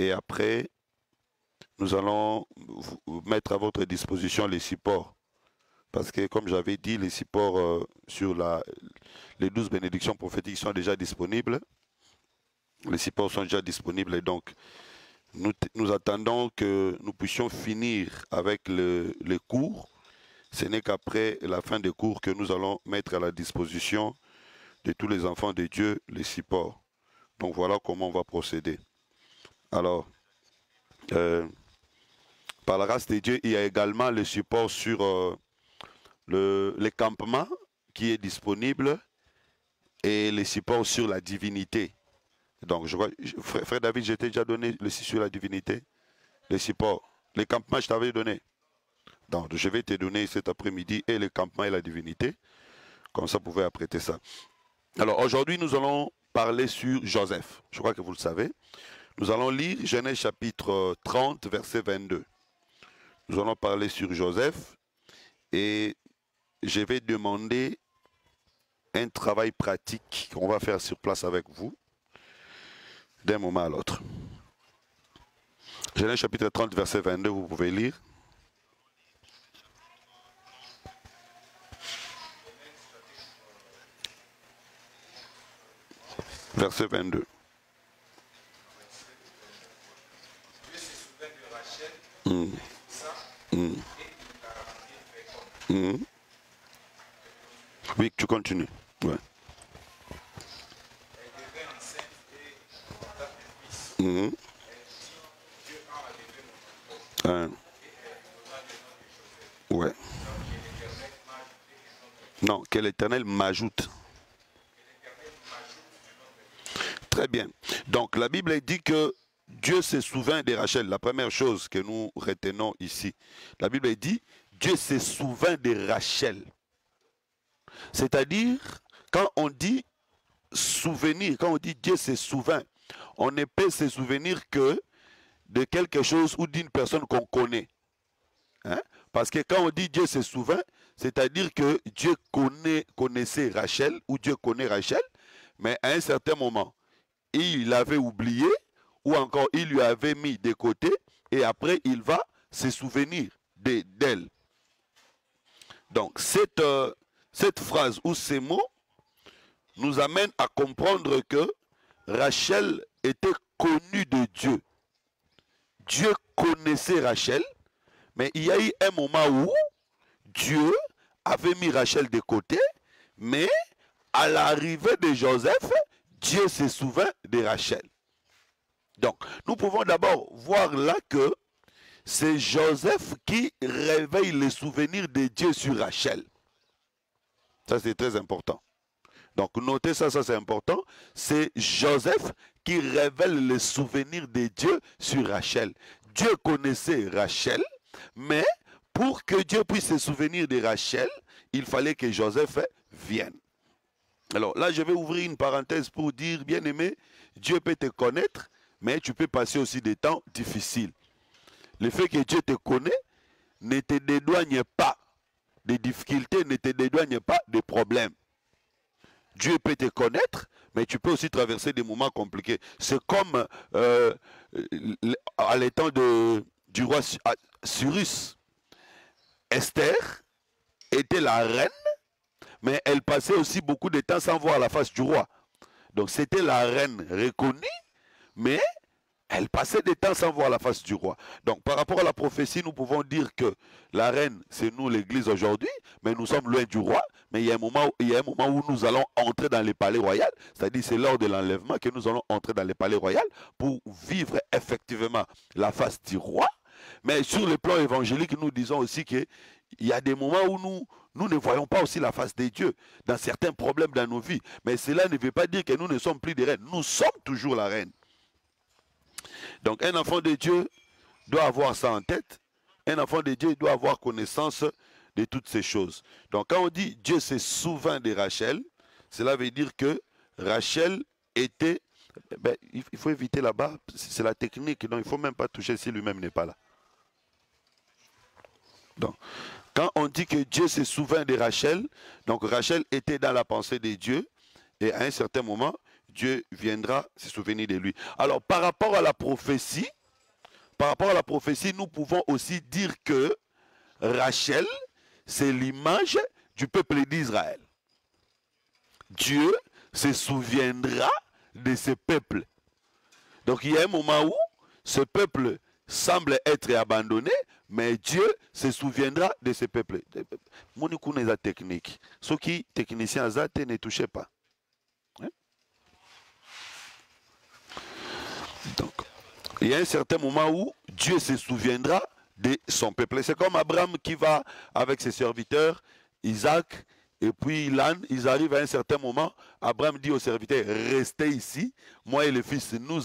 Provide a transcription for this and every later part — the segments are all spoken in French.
Et après, nous allons vous mettre à votre disposition les supports. Parce que, comme j'avais dit, les supports sur les 12 bénédictions prophétiques sont déjà disponibles. Les supports sont déjà disponibles et donc nous attendons que nous puissions finir avec les cours. Ce n'est qu'après la fin des cours que nous allons mettre à la disposition de tous les enfants de Dieu les supports. Donc voilà comment on va procéder. Alors, par la grâce de Dieu, il y a également le support sur les campements qui est disponible et les supports sur la divinité. Donc, je crois, frère David, je t'ai déjà donné le sur la divinité, les supports. Les campements, je t'avais donné. Donc, je vais te donner cet après-midi et les campements et la divinité. Comme ça, vous pouvez apprêter ça. Alors, aujourd'hui, nous allons parler sur Joseph. Je crois que vous le savez. Nous allons lire Genèse chapitre 30, verset 22. Nous allons parler sur Joseph et je vais demander un travail pratique qu'on va faire sur place avec vous d'un moment à l'autre. Genèse chapitre 30, verset 22, vous pouvez lire. Verset 22. Oui, tu continues. Ouais. Ouais. Non, que l'Éternel m'ajoute. Très bien. Donc la Bible dit que Dieu se souvint de Rachel. La première chose que nous retenons ici. La Bible dit Dieu se souvint de Rachel. C'est-à-dire, quand on dit souvenir, quand on dit Dieu se souvint, on ne peut se souvenir que de quelque chose ou d'une personne qu'on connaît. Hein? Parce que quand on dit Dieu se souvint, c'est-à-dire que Dieu connaissait Rachel, ou Dieu connaît Rachel, mais à un certain moment, il l'avait oublié, ou encore il lui avait mis de côté, et après il va se souvenir d'elle. Donc cette phrase ou ces mots nous amènent à comprendre que Rachel était connue de Dieu. Dieu connaissait Rachel, mais il y a eu un moment où Dieu avait mis Rachel de côté, mais à l'arrivée de Joseph, Dieu se souvint de Rachel. Donc, nous pouvons d'abord voir là que c'est Joseph qui réveille les souvenirs de Dieu sur Rachel. Ça, c'est très important. Donc, notez ça, ça c'est important. C'est Joseph qui révèle les souvenirs de Dieu sur Rachel. Dieu connaissait Rachel, mais pour que Dieu puisse se souvenir de Rachel, il fallait que Joseph vienne. Alors là, je vais ouvrir une parenthèse pour dire, bien-aimé, Dieu peut te connaître, mais tu peux passer aussi des temps difficiles. Le fait que Dieu te connaît ne te dédouane pas des difficultés, ne te dédouane pas des problèmes. Dieu peut te connaître, mais tu peux aussi traverser des moments compliqués. C'est comme à l'étant du roi Cyrus. Esther était la reine, mais elle passait aussi beaucoup de temps sans voir la face du roi. Donc c'était la reine reconnue, mais elle passait des temps sans voir la face du roi. Donc par rapport à la prophétie, nous pouvons dire que la reine, c'est nous l'église aujourd'hui, mais nous sommes loin du roi. Mais il y a un moment où nous allons entrer dans les palais royaux, c'est-à-dire c'est lors de l'enlèvement que nous allons entrer dans les palais royaux pour vivre effectivement la face du roi. Mais sur le plan évangélique, nous disons aussi qu'il y a des moments où nous ne voyons pas aussi la face de Dieu dans certains problèmes dans nos vies. Mais cela ne veut pas dire que nous ne sommes plus des reines. Nous sommes toujours la reine. Donc un enfant de Dieu doit avoir ça en tête. Un enfant de Dieu doit avoir connaissance de toutes ces choses. Donc quand on dit Dieu se souvint de Rachel, cela veut dire que Rachel était... Ben, il faut éviter là-bas, c'est la technique, donc il ne faut même pas toucher si lui-même n'est pas là. Donc, quand on dit que Dieu se souvint de Rachel, donc Rachel était dans la pensée de Dieu, et à un certain moment, Dieu viendra se souvenir de lui. Alors, par rapport à la prophétie, nous pouvons aussi dire que Rachel, c'est l'image du peuple d'Israël. Dieu se souviendra de ce peuple. Donc il y a un moment où ce peuple semble être abandonné, mais Dieu se souviendra de ce peuple. Mon technique. Ceux qui techniciens ne touchez pas. Donc, il y a un certain moment où Dieu se souviendra de son peuple. C'est comme Abraham qui va avec ses serviteurs, Isaac et puis l'âne. Ils arrivent à un certain moment. Abraham dit aux serviteurs, restez ici, moi et le fils, nous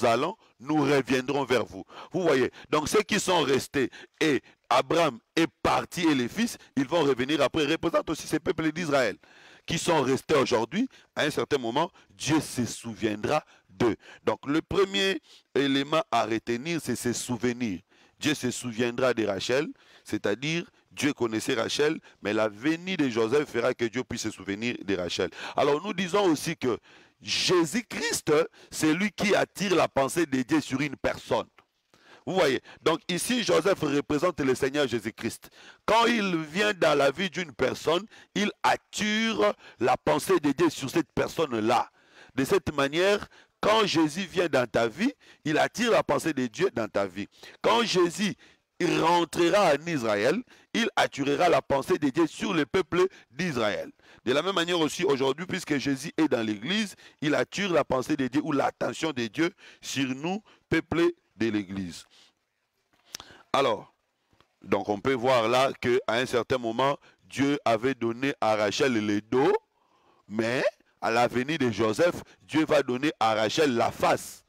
reviendrons vers vous. Vous voyez, donc ceux qui sont restés et Abraham est parti et les fils, ils vont revenir après, représentent aussi ces peuples d'Israël qui sont restés aujourd'hui. À un certain moment, Dieu se souviendra d'eux. Donc le premier élément à retenir, c'est ses souvenirs. Dieu se souviendra de Rachel, c'est-à-dire Dieu connaissait Rachel, mais la venue de Joseph fera que Dieu puisse se souvenir de Rachel. Alors nous disons aussi que Jésus-Christ, c'est lui qui attire la pensée de Dieu sur une personne. Vous voyez, donc ici Joseph représente le Seigneur Jésus-Christ. Quand il vient dans la vie d'une personne, il attire la pensée de Dieu sur cette personne-là. De cette manière, quand Jésus vient dans ta vie, il attire la pensée de Dieu dans ta vie. Quand Jésus rentrera en Israël, il attirera la pensée de Dieu sur le peuple d'Israël. De la même manière aussi aujourd'hui, puisque Jésus est dans l'église, il attire la pensée de Dieu ou l'attention de Dieu sur nous, peuple de l'église. Alors, donc on peut voir là qu'à un certain moment, Dieu avait donné à Rachel le dos, mais à la venue de Joseph, Dieu va donner à Rachel la face.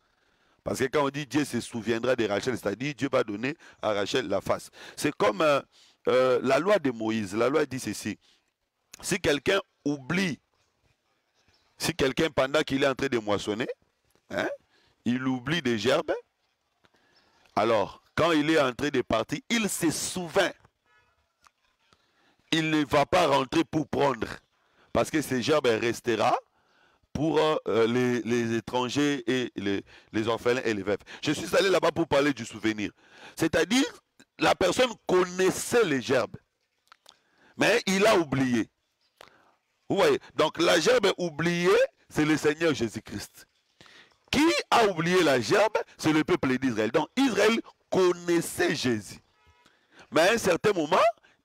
Parce que quand on dit Dieu se souviendra de Rachel, c'est-à-dire Dieu va donner à Rachel la face. C'est comme la loi de Moïse. La loi dit ceci. Si quelqu'un oublie, si quelqu'un pendant qu'il est en train de moissonner, il oublie des gerbes, alors quand il est en train de partir, il se souvient. Il ne va pas rentrer pour prendre. Parce que ces gerbes restera pour les étrangers et les orphelins et les veuves. Je suis allé là-bas pour parler du souvenir. C'est-à-dire, la personne connaissait les gerbes, mais il a oublié. Vous voyez, donc la gerbe oubliée, c'est le Seigneur Jésus-Christ. Qui a oublié la gerbe? C'est le peuple d'Israël. Donc Israël connaissait Jésus. Mais à un certain moment,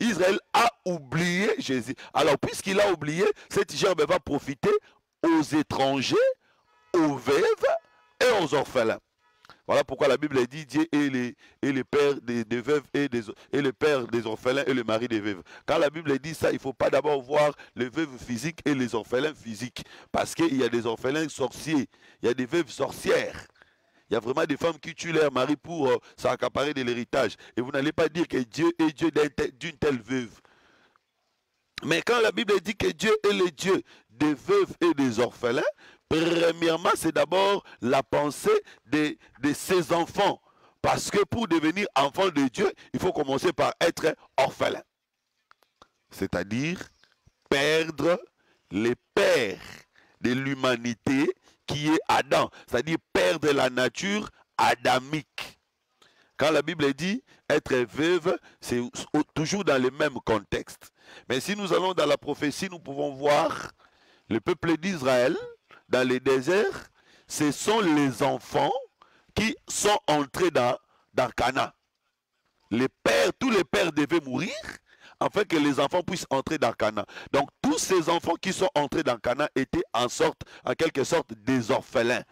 Israël a oublié Jésus. Alors puisqu'il a oublié, cette gerbe va profiter aux étrangers, aux veuves et aux orphelins. Voilà pourquoi la Bible dit Dieu est le père des veuves et le père des orphelins et le mari des veuves. Quand la Bible dit ça, il ne faut pas d'abord voir les veuves physiques et les orphelins physiques. Parce qu'il y a des orphelins sorciers, il y a des veuves sorcières. Il y a vraiment des femmes qui tuent leur mari pour s'accaparer de l'héritage. Et vous n'allez pas dire que Dieu est Dieu d'une telle veuve. Mais quand la Bible dit que Dieu est le Dieu des veuves et des orphelins, premièrement, c'est d'abord la pensée de ses enfants. Parce que pour devenir enfant de Dieu, il faut commencer par être orphelin. C'est-à-dire perdre les pères de l'humanité qui est Adam. C'est-à-dire perdre la nature adamique. Quand la Bible dit être veuve, c'est toujours dans le même contexte. Mais si nous allons dans la prophétie, nous pouvons voir le peuple d'Israël dans les déserts. Ce sont les enfants qui sont entrés dans Canaan. Tous les pères devaient mourir afin que les enfants puissent entrer dans Canaan. Donc tous ces enfants qui sont entrés dans Canaan étaient en quelque sorte des orphelins.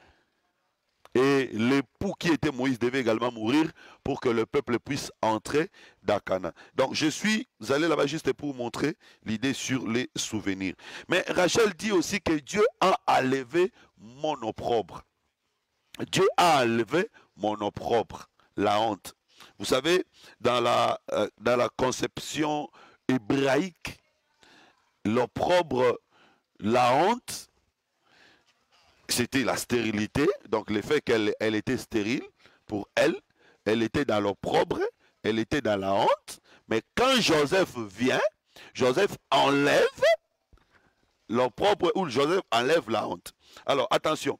Et l'époux qui était Moïse devait également mourir pour que le peuple puisse entrer dans Canaan. Donc je suis allé là-bas juste pour vous montrer l'idée sur les souvenirs. Mais Rachel dit aussi que Dieu a enlevé mon opprobre. Dieu a enlevé mon opprobre, la honte. Vous savez, dans la conception hébraïque, l'opprobre, la honte, c'était la stérilité, donc le fait qu'elle était stérile, pour elle, elle était dans l'opprobre, elle était dans la honte, mais quand Joseph vient, Joseph enlève l'opprobre ou Joseph enlève la honte. Alors attention,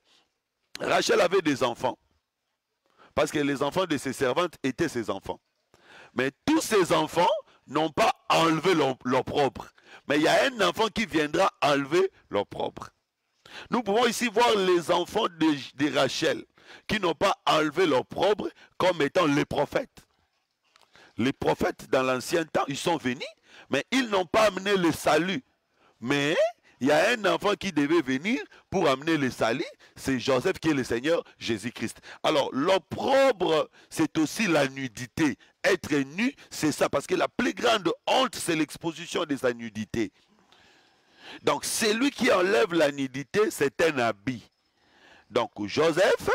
Rachel avait des enfants. Parce que les enfants de ses servantes étaient ses enfants. Mais tous ces enfants n'ont pas enlevé leur propre. Mais il y a un enfant qui viendra enlever leur propre. Nous pouvons ici voir les enfants de Rachel qui n'ont pas enlevé leur propre comme étant les prophètes. Les prophètes dans l'ancien temps, ils sont venus, mais ils n'ont pas amené le salut. Mais il y a un enfant qui devait venir pour amener le salut, c'est Joseph qui est le Seigneur Jésus-Christ. Alors l'opprobre, c'est aussi la nudité. Être nu, c'est ça, parce que la plus grande honte, c'est l'exposition de sa nudité. Donc celui qui enlève la nudité, c'est un habit. Donc Joseph,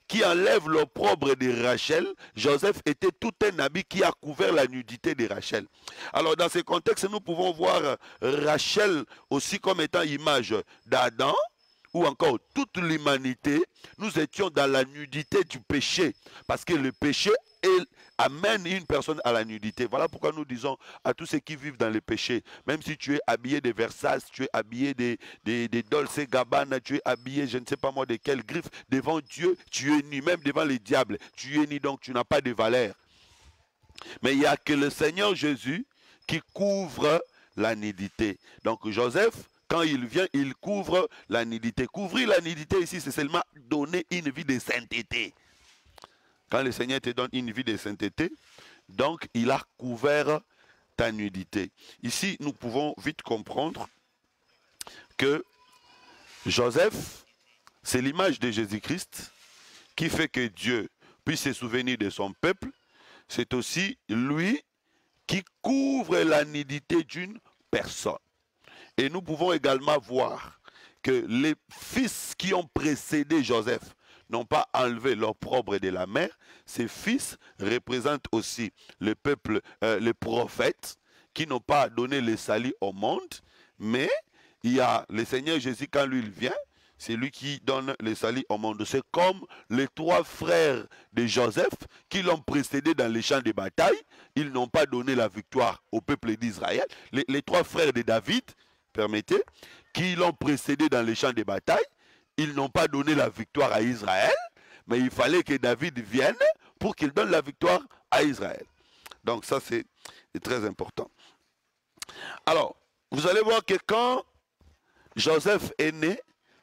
qui enlève l'opprobre de Rachel, Joseph était tout un habit qui a couvert la nudité de Rachel. Alors dans ce contexte, nous pouvons voir Rachel aussi comme étant image d'Adam, ou encore toute l'humanité. Nous étions dans la nudité du péché, parce que le péché amène une personne à la nudité. Voilà pourquoi nous disons à tous ceux qui vivent dans le péché, même si tu es habillé de Versace, tu es habillé de Dolce Gabbana, tu es habillé je ne sais pas moi de quelle griffe, devant Dieu tu es nu, même devant les diables tu es nu, donc tu n'as pas de valeur. Mais il n'y a que le Seigneur Jésus qui couvre la nudité. Donc Joseph, quand il vient, il couvre la nudité. Couvrir la nudité ici, c'est seulement donner une vie de sainteté. Quand le Seigneur te donne une vie de sainteté, donc il a couvert ta nudité. Ici, nous pouvons vite comprendre que Joseph, c'est l'image de Jésus-Christ qui fait que Dieu puisse se souvenir de son peuple. C'est aussi lui qui couvre la nudité d'une personne. Et nous pouvons également voir que les fils qui ont précédé Joseph n'ont pas enlevé l'opprobre de la mère. Ces fils représentent aussi le peuple, les prophètes, qui n'ont pas donné le salut au monde. Mais il y a le Seigneur Jésus, quand lui il vient, c'est lui qui donne le salut au monde. C'est comme les trois frères de Joseph qui l'ont précédé dans les champs de bataille. Ils n'ont pas donné la victoire au peuple d'Israël. Les trois frères de David, permettez, qui l'ont précédé dans les champs de bataille, ils n'ont pas donné la victoire à Israël, mais il fallait que David vienne pour qu'il donne la victoire à Israël. Donc ça c'est très important. Alors, vous allez voir que quand Joseph est né,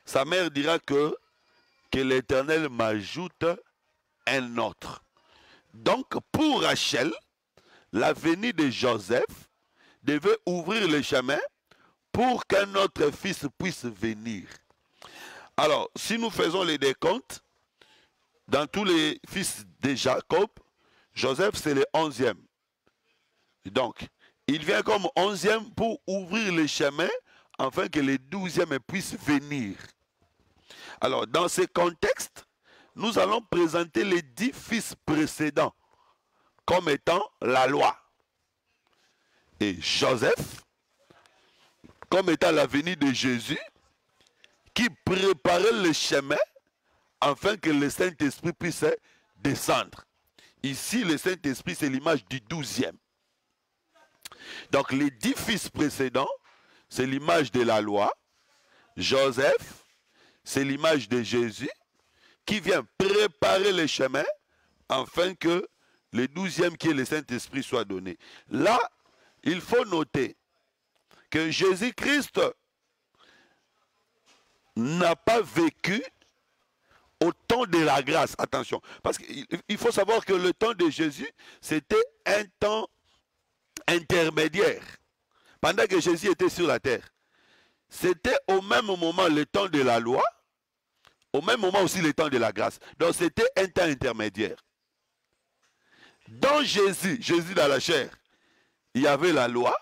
sa mère dira que l'Éternel m'ajoute un autre. Donc pour Rachel, la venue de Joseph devait ouvrir le chemin pour qu'un autre fils puisse venir. Alors, si nous faisons les décomptes, dans tous les fils de Jacob, Joseph c'est le 11e. Donc, il vient comme 11e pour ouvrir le chemin afin que le 12e puisse venir. Alors, dans ce contexte, nous allons présenter les 10 fils précédents comme étant la loi. Et Joseph, comme étant la venue de Jésus, qui préparait le chemin afin que le Saint-Esprit puisse descendre. Ici, le Saint-Esprit, c'est l'image du 12e. Donc, les 10 fils précédents, c'est l'image de la loi. Joseph, c'est l'image de Jésus, qui vient préparer le chemin afin que le 12e, qui est le Saint-Esprit, soit donné. Là, il faut noter que Jésus-Christ n'a pas vécu au temps de la grâce. Attention, parce qu'il faut savoir que le temps de Jésus, c'était un temps intermédiaire. Pendant que Jésus était sur la terre, c'était au même moment le temps de la loi, au même moment aussi le temps de la grâce. Donc c'était un temps intermédiaire. Dans Jésus, Jésus dans la chair, il y avait la loi,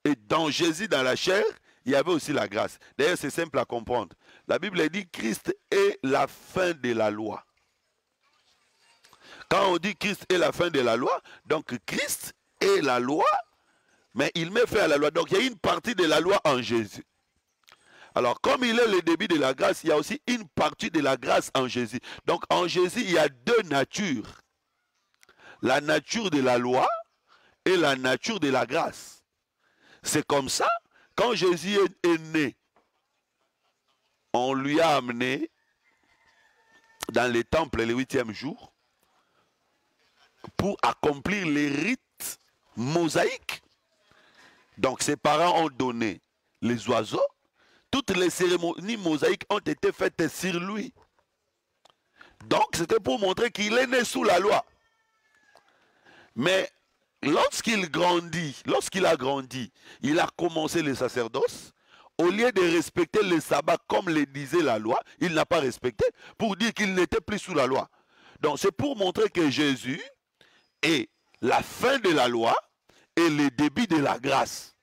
et dans Jésus dans la chair, il y avait aussi la grâce. D'ailleurs, c'est simple à comprendre. La Bible dit Christ est la fin de la loi. Quand on dit Christ est la fin de la loi, donc Christ est la loi, mais il met fin à la loi. Donc il y a une partie de la loi en Jésus. Alors comme il est le début de la grâce, il y a aussi une partie de la grâce en Jésus. Donc en Jésus, il y a deux natures. La nature de la loi et la nature de la grâce. C'est comme ça, quand Jésus est né, on lui a amené dans les temples le 8e jour pour accomplir les rites mosaïques. Donc ses parents ont donné les oiseaux. Toutes les cérémonies mosaïques ont été faites sur lui. Donc c'était pour montrer qu'il est né sous la loi. Mais lorsqu'il a grandi, il a commencé le sacerdoce. Au lieu de respecter le sabbat comme le disait la loi, il n'a pas respecté pour dire qu'il n'était plus sous la loi. Donc c'est pour montrer que Jésus est la fin de la loi et le début de la grâce.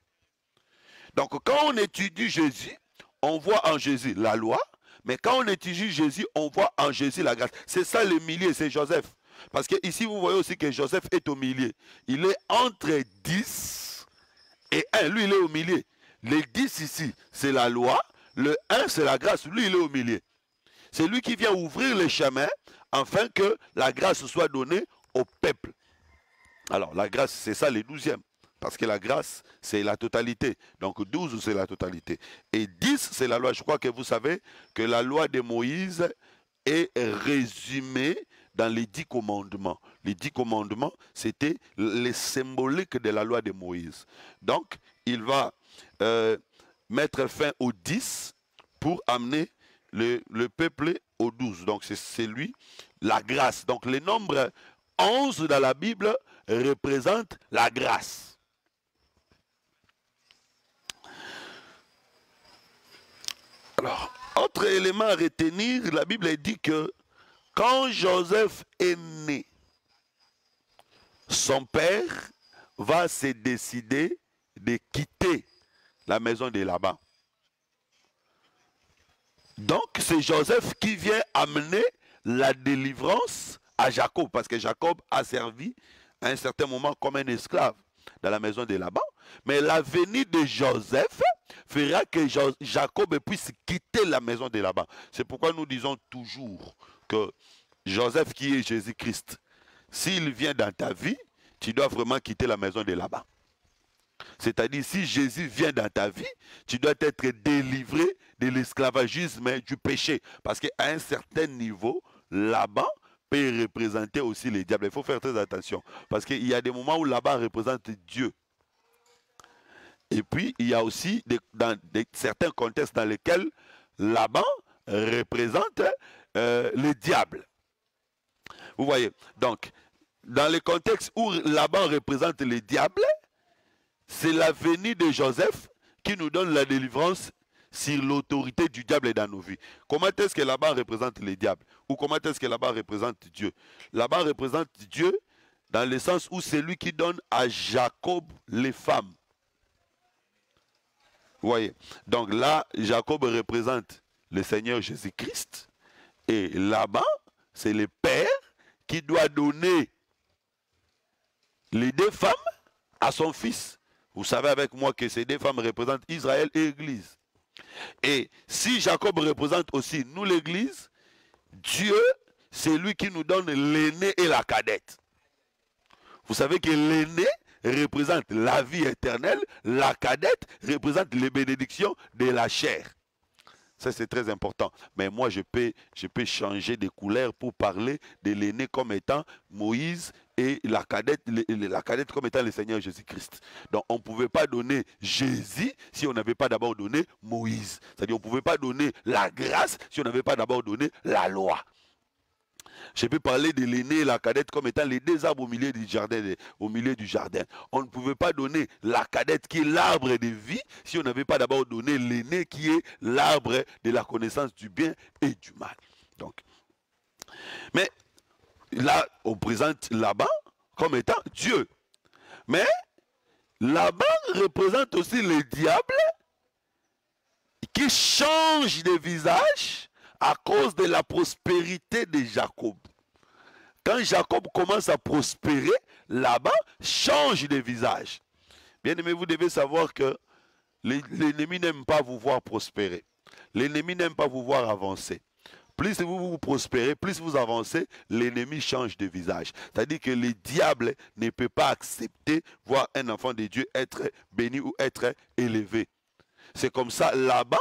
Donc quand on étudie Jésus, on voit en Jésus la loi, mais quand on étudie Jésus, on voit en Jésus la grâce. C'est ça le milieu, c'est Joseph. Parce que ici vous voyez aussi que Joseph est au milieu. Il est entre 10 et 1, lui il est au milieu. Les 10 ici, c'est la loi. Le 1, c'est la grâce. Lui, il est au milieu. C'est lui qui vient ouvrir les chemins afin que la grâce soit donnée au peuple. Alors, la grâce, c'est ça, les 12e. Parce que la grâce, c'est la totalité. Donc, 12, c'est la totalité. Et 10, c'est la loi. Je crois que vous savez que la loi de Moïse est résumée dans les 10 commandements. Les 10 commandements, c'était les symboliques de la loi de Moïse. Donc, il va mettre fin aux 10 pour amener le peuple aux 12. Donc c'est lui, la grâce. Donc le nombre 11 dans la Bible représente la grâce. Alors, autre élément à retenir, la Bible dit que quand Joseph est né, son père va se décider de quitter la maison de Laban. Donc c'est Joseph qui vient amener la délivrance à Jacob, parce que Jacob a servi à un certain moment comme un esclave dans la maison de Laban. Mais la venue de Joseph fera que Jacob puisse quitter la maison de Laban. C'est pourquoi nous disons toujours que Joseph qui est Jésus-Christ, s'il vient dans ta vie, tu dois vraiment quitter la maison de Laban. C'est-à-dire, si Jésus vient dans ta vie, tu dois être délivré de l'esclavagisme, du péché. Parce qu'à un certain niveau, Laban peut représenter aussi les diables. Il faut faire très attention. Parce qu'il y a des moments où Laban représente Dieu. Et puis, il y a aussi certains contextes dans lesquels Laban représente le diable. Vous voyez. Donc, dans le contexte où Laban représente le diable, c'est la venue de Joseph qui nous donne la délivrance sur l'autorité du diable dans nos vies. Comment est-ce que Laban représente le diable? Ou comment est-ce que Laban représente Dieu? Laban représente Dieu dans le sens où c'est lui qui donne à Jacob les femmes. Vous voyez? Donc là, Jacob représente le Seigneur Jésus-Christ. Et Laban, c'est le père qui doit donner les 2 femmes à son fils. Vous savez avec moi que ces 2 femmes représentent Israël et l'Église. Et si Jacob représente aussi nous l'Église, Dieu, c'est lui qui nous donne l'aîné et la cadette. Vous savez que l'aîné représente la vie éternelle, la cadette représente les bénédictions de la chair. Ça, c'est très important. Mais moi, je peux changer de couleur pour parler de l'aîné comme étant Moïse et la cadette comme étant le Seigneur Jésus-Christ. Donc, on ne pouvait pas donner Jésus si on n'avait pas d'abord donné Moïse. C'est-à-dire, on ne pouvait pas donner la grâce si on n'avait pas d'abord donné la loi. Je peux parler de l'aîné et la cadette comme étant les 2 arbres au milieu du jardin. On ne pouvait pas donner la cadette qui est l'arbre de vie si on n'avait pas d'abord donné l'aîné qui est l'arbre de la connaissance du bien et du mal. Donc, mais là, on présente Laban comme étant Dieu. Mais Laban représente aussi le diable qui change de visage à cause de la prospérité de Jacob. Quand Jacob commence à prospérer, Laban change de visage. Bien aimé, vous devez savoir que l'ennemi n'aime pas vous voir prospérer. L'ennemi n'aime pas vous voir avancer. Plus vous prospérez, plus vous avancez, l'ennemi change de visage. C'est-à-dire que le diable ne peut pas accepter voir un enfant de Dieu être béni ou être élevé. C'est comme ça, Laban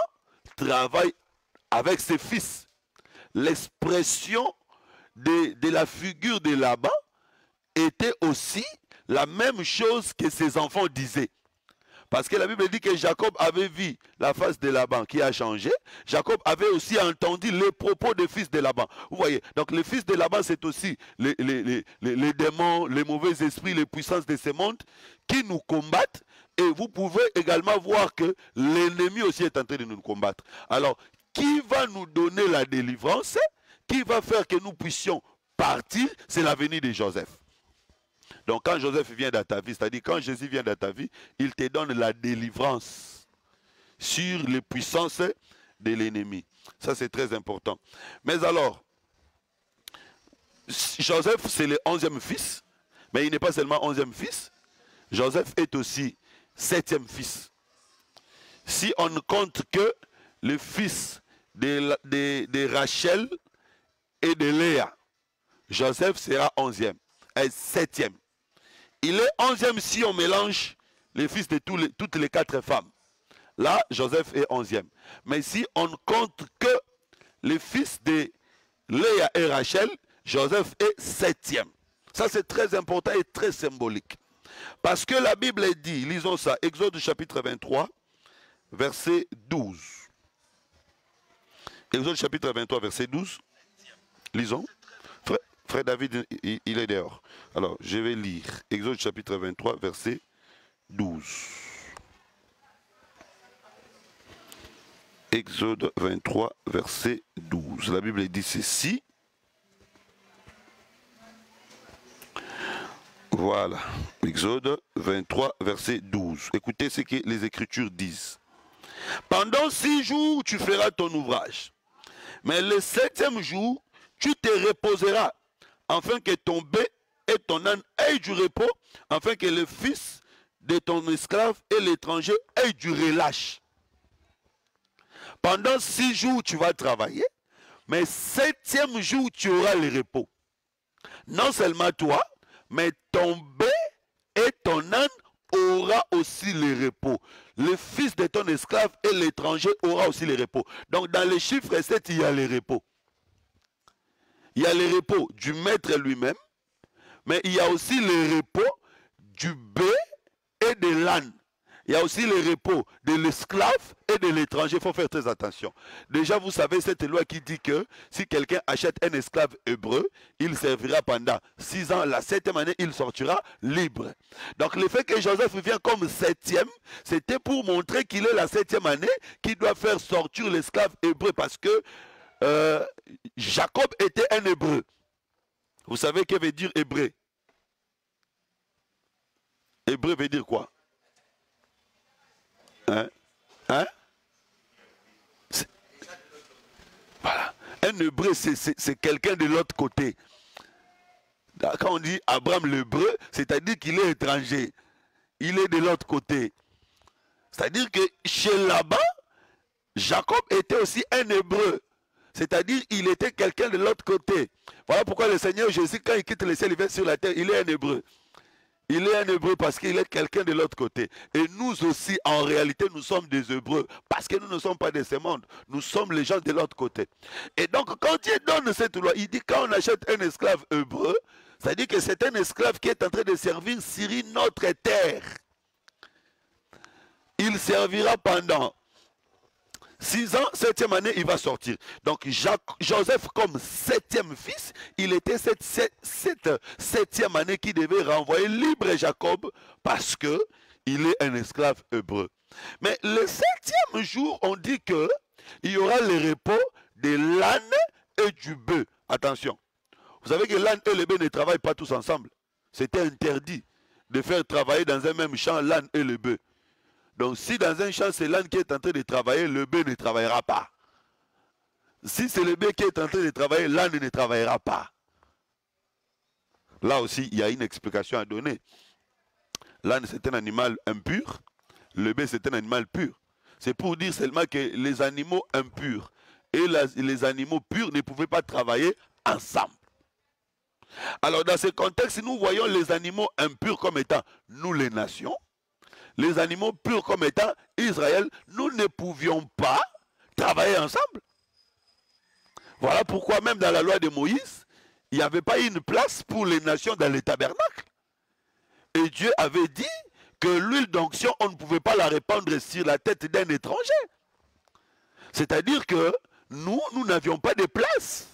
travaille avec ses fils. L'expression de la figure de Laban était aussi la même chose que ses enfants disaient. Parce que la Bible dit que Jacob avait vu la face de Laban qui a changé. Jacob avait aussi entendu les propos des fils de Laban. Vous voyez, donc les fils de Laban, c'est aussi les démons, les mauvais esprits, les puissances de ce monde qui nous combattent. Et vous pouvez également voir que l'ennemi aussi est en train de nous combattre. Alors, qui va nous donner la délivrance? Qui va faire que nous puissions partir? C'est la venue de Joseph. Donc quand Joseph vient dans ta vie, c'est-à-dire quand Jésus vient dans ta vie, il te donne la délivrance sur les puissances de l'ennemi. Ça c'est très important. Mais alors, Joseph c'est le 11e fils, mais il n'est pas seulement 11e fils, Joseph est aussi 7e fils. Si on ne compte que le fils de Rachel et de Léa, Joseph sera 11e, et 7e. Il est 11e si on mélange les fils de toutes les 4 femmes. Là, Joseph est 11e. Mais si on ne compte que les fils de Léa et Rachel, Joseph est 7e. Ça, c'est très important et très symbolique. Parce que la Bible dit, lisons ça, Exode chapitre 23, verset 12. Exode chapitre 23, verset 12. Lisons. Frère David, il est dehors. Alors, je vais lire. Exode chapitre 23, verset 12. Exode 23, verset 12. La Bible dit ceci. Voilà. Exode 23, verset 12. Écoutez ce que les Écritures disent. Pendant 6 jours, tu feras ton ouvrage. Mais le 7e jour, tu te reposeras, afin que ton bœuf et ton âne aient du repos, afin que le fils de ton esclave et l'étranger aient du relâche. Pendant 6 jours, tu vas travailler, mais 7e jour, tu auras le repos. Non seulement toi, mais ton bœuf et ton âne aura aussi le repos. Le fils de ton esclave et l'étranger aura aussi le repos. Donc dans le chiffre 7, il y a le repos. Il y a le repos du maître lui-même, mais il y a aussi le repos du bœuf et de l'âne. Il y a aussi le repos de l'esclave et de l'étranger. Il faut faire très attention. Déjà, vous savez cette loi qui dit que si quelqu'un achète un esclave hébreu, il servira pendant 6 ans. La 7e année, il sortira libre. Donc le fait que Joseph vient comme 7e, c'était pour montrer qu'il est la 7e année, qu'il doit faire sortir l'esclave hébreu parce que Jacob était un hébreu. Vous savez que veut dire hébreu? Hébreu veut dire quoi? Hein? Voilà. Un hébreu, c'est quelqu'un de l'autre côté. Quand on dit Abraham l'hébreu, c'est-à-dire qu'il est étranger. Il est de l'autre côté. C'est-à-dire que chez Laban, Jacob était aussi un hébreu. C'est-à-dire qu'il était quelqu'un de l'autre côté. Voilà pourquoi le Seigneur Jésus, quand il quitte le ciel, il vient sur la terre, il est un hébreu. Il est un hébreu parce qu'il est quelqu'un de l'autre côté. Et nous aussi, en réalité, nous sommes des hébreux. Parce que nous ne sommes pas de ce monde. Nous sommes les gens de l'autre côté. Et donc, quand Dieu donne cette loi, il dit quand on achète un esclave hébreu, ça dit que c'est un esclave qui est en train de servir Syrie, notre terre. Il servira pendant 6 ans, 7e année, il va sortir. Donc Joseph, comme 7e fils, il était cette 7e année qui devait renvoyer libre Jacob parce qu'il est un esclave hébreu. Mais le 7e jour, on dit qu'il y aura le repos de l'âne et du bœuf. Attention, vous savez que l'âne et le bœuf ne travaillent pas tous ensemble. C'était interdit de faire travailler dans un même champ l'âne et le bœuf. Donc si dans un champ c'est l'âne qui est en train de travailler, le bœuf ne travaillera pas. Si c'est le bœuf qui est en train de travailler, l'âne ne travaillera pas. Là aussi, il y a une explication à donner. L'âne c'est un animal impur, le bœuf c'est un animal pur. C'est pour dire seulement que les animaux impurs et les animaux purs ne pouvaient pas travailler ensemble. Alors dans ce contexte, nous voyons les animaux impurs comme étant nous les nations. Les animaux purs comme étant Israël, nous ne pouvions pas travailler ensemble. Voilà pourquoi même dans la loi de Moïse, il n'y avait pas une place pour les nations dans les tabernacles. Et Dieu avait dit que l'huile d'onction, on ne pouvait pas la répandre sur la tête d'un étranger. C'est-à-dire que nous n'avions pas de place.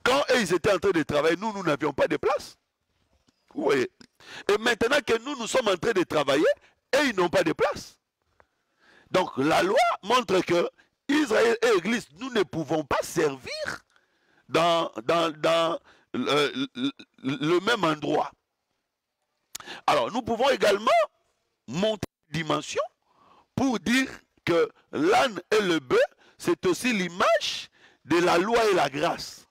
Quand ils étaient en train de travailler, nous n'avions pas de place. Vous voyez. Et maintenant que nous sommes en train de travailler, et ils n'ont pas de place. Donc la loi montre que Israël et l'Église, nous ne pouvons pas servir dans le même endroit. Alors nous pouvons également monter une dimension pour dire que l'âne et le bœuf, c'est aussi l'image de la loi et la grâce.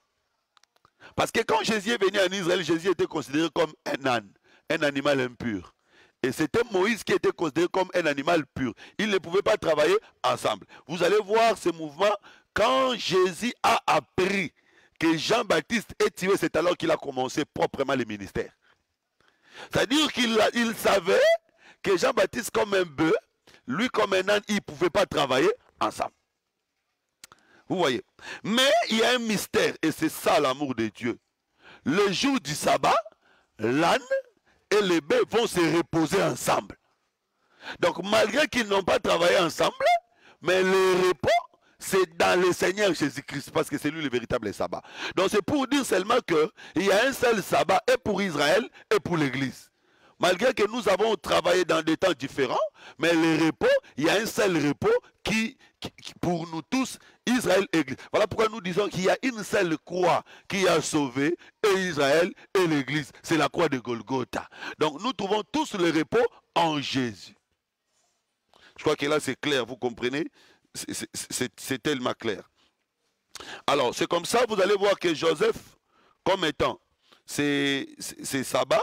Parce que quand Jésus est venu en Israël, Jésus était considéré comme un âne, un animal impur. Et c'était Moïse qui était considéré comme un animal pur. Ils ne pouvaient pas travailler ensemble. Vous allez voir ce mouvement quand Jésus a appris que Jean-Baptiste est tué, c'est alors qu'il a commencé proprement le ministère. C'est-à-dire qu'il savait que Jean-Baptiste comme un bœuf, lui comme un âne, ils ne pouvaient pas travailler ensemble. Vous voyez. Mais il y a un mystère, et c'est ça l'amour de Dieu. Le jour du sabbat, l'âne et les bœufs vont se reposer ensemble. Donc malgré qu'ils n'ont pas travaillé ensemble, mais le repos, c'est dans le Seigneur Jésus-Christ, parce que c'est lui le véritable sabbat. Donc c'est pour dire seulement qu'il y a un seul sabbat, et pour Israël, et pour l'Église. Malgré que nous avons travaillé dans des temps différents, mais le repos, il y a un seul repos qui pour nous tous, Israël et l'Église. Voilà pourquoi nous disons qu'il y a une seule croix qui a sauvé et Israël et l'Église. C'est la croix de Golgotha. Donc nous trouvons tous le repos en Jésus. Je crois que là c'est clair, vous comprenez? C'est tellement clair. Alors c'est comme ça, vous allez voir que Joseph, comme étant c'est sabbat,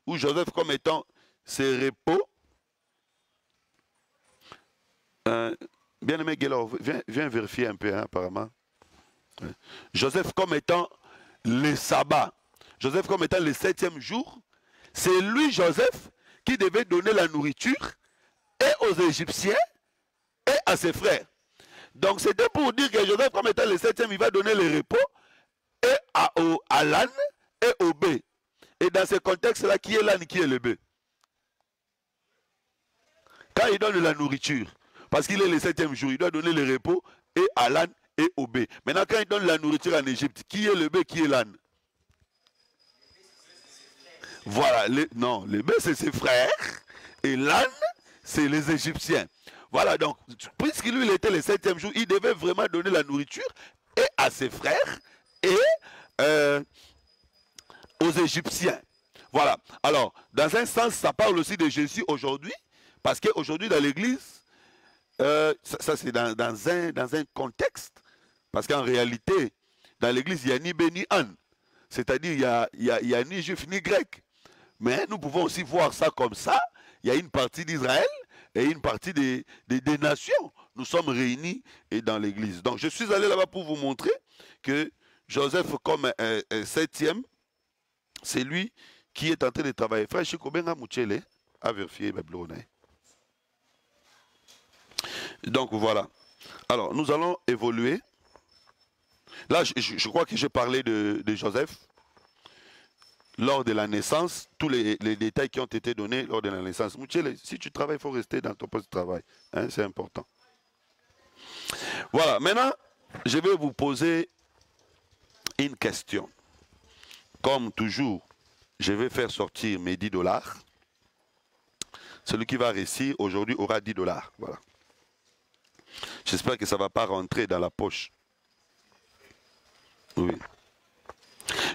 ou Joseph comme étant ses repos. Bien-aimé Guélor, viens vérifier un peu, hein, apparemment. Joseph comme étant le sabbat. Joseph comme étant le 7e jour. C'est lui, Joseph, qui devait donner la nourriture et aux Égyptiens et à ses frères. Donc c'était pour dire que Joseph comme étant le 7e, il va donner le repos et à l'âne et au bœuf. Et dans ce contexte-là, qui est l'âne, qui est le bœuf? Quand il donne la nourriture, parce qu'il est le 7e jour, il doit donner le repos et à l'âne et au bœuf. Maintenant, quand il donne la nourriture en Égypte, qui est le bœuf, qui est l'âne? Voilà, non, le bœuf c'est ses frères et l'âne c'est les Égyptiens. Voilà, donc, puisqu'il lui il était le 7e jour, il devait vraiment donner la nourriture et à ses frères et aux Égyptiens. Voilà. Alors, dans un sens, ça parle aussi de Jésus aujourd'hui, parce qu'aujourd'hui dans l'église, ça c'est dans un contexte, parce qu'en réalité, dans l'église, il n'y a ni bé ni âne. C'est-à-dire, il n'y a ni juif ni grec. Mais nous pouvons aussi voir ça comme ça. Il y a une partie d'Israël et une partie des nations. Nous sommes réunis dans l'église. Donc, je suis allé là-bas pour vous montrer que Joseph, comme 7e, c'est lui qui est en train de travailler. Frère Chikobenga Mouchele a vérifié Babylone. Donc voilà. Alors nous allons évoluer. Là je crois que j'ai parlé de Joseph. Lors de la naissance, tous les détails qui ont été donnés lors de la naissance. Mouchele, si tu travailles, il faut rester dans ton poste de travail. Hein, c'est important. Voilà, maintenant, je vais vous poser une question. Comme toujours, je vais faire sortir mes $10. Celui qui va réussir aujourd'hui aura $10. Voilà. J'espère que ça ne va pas rentrer dans la poche. Oui.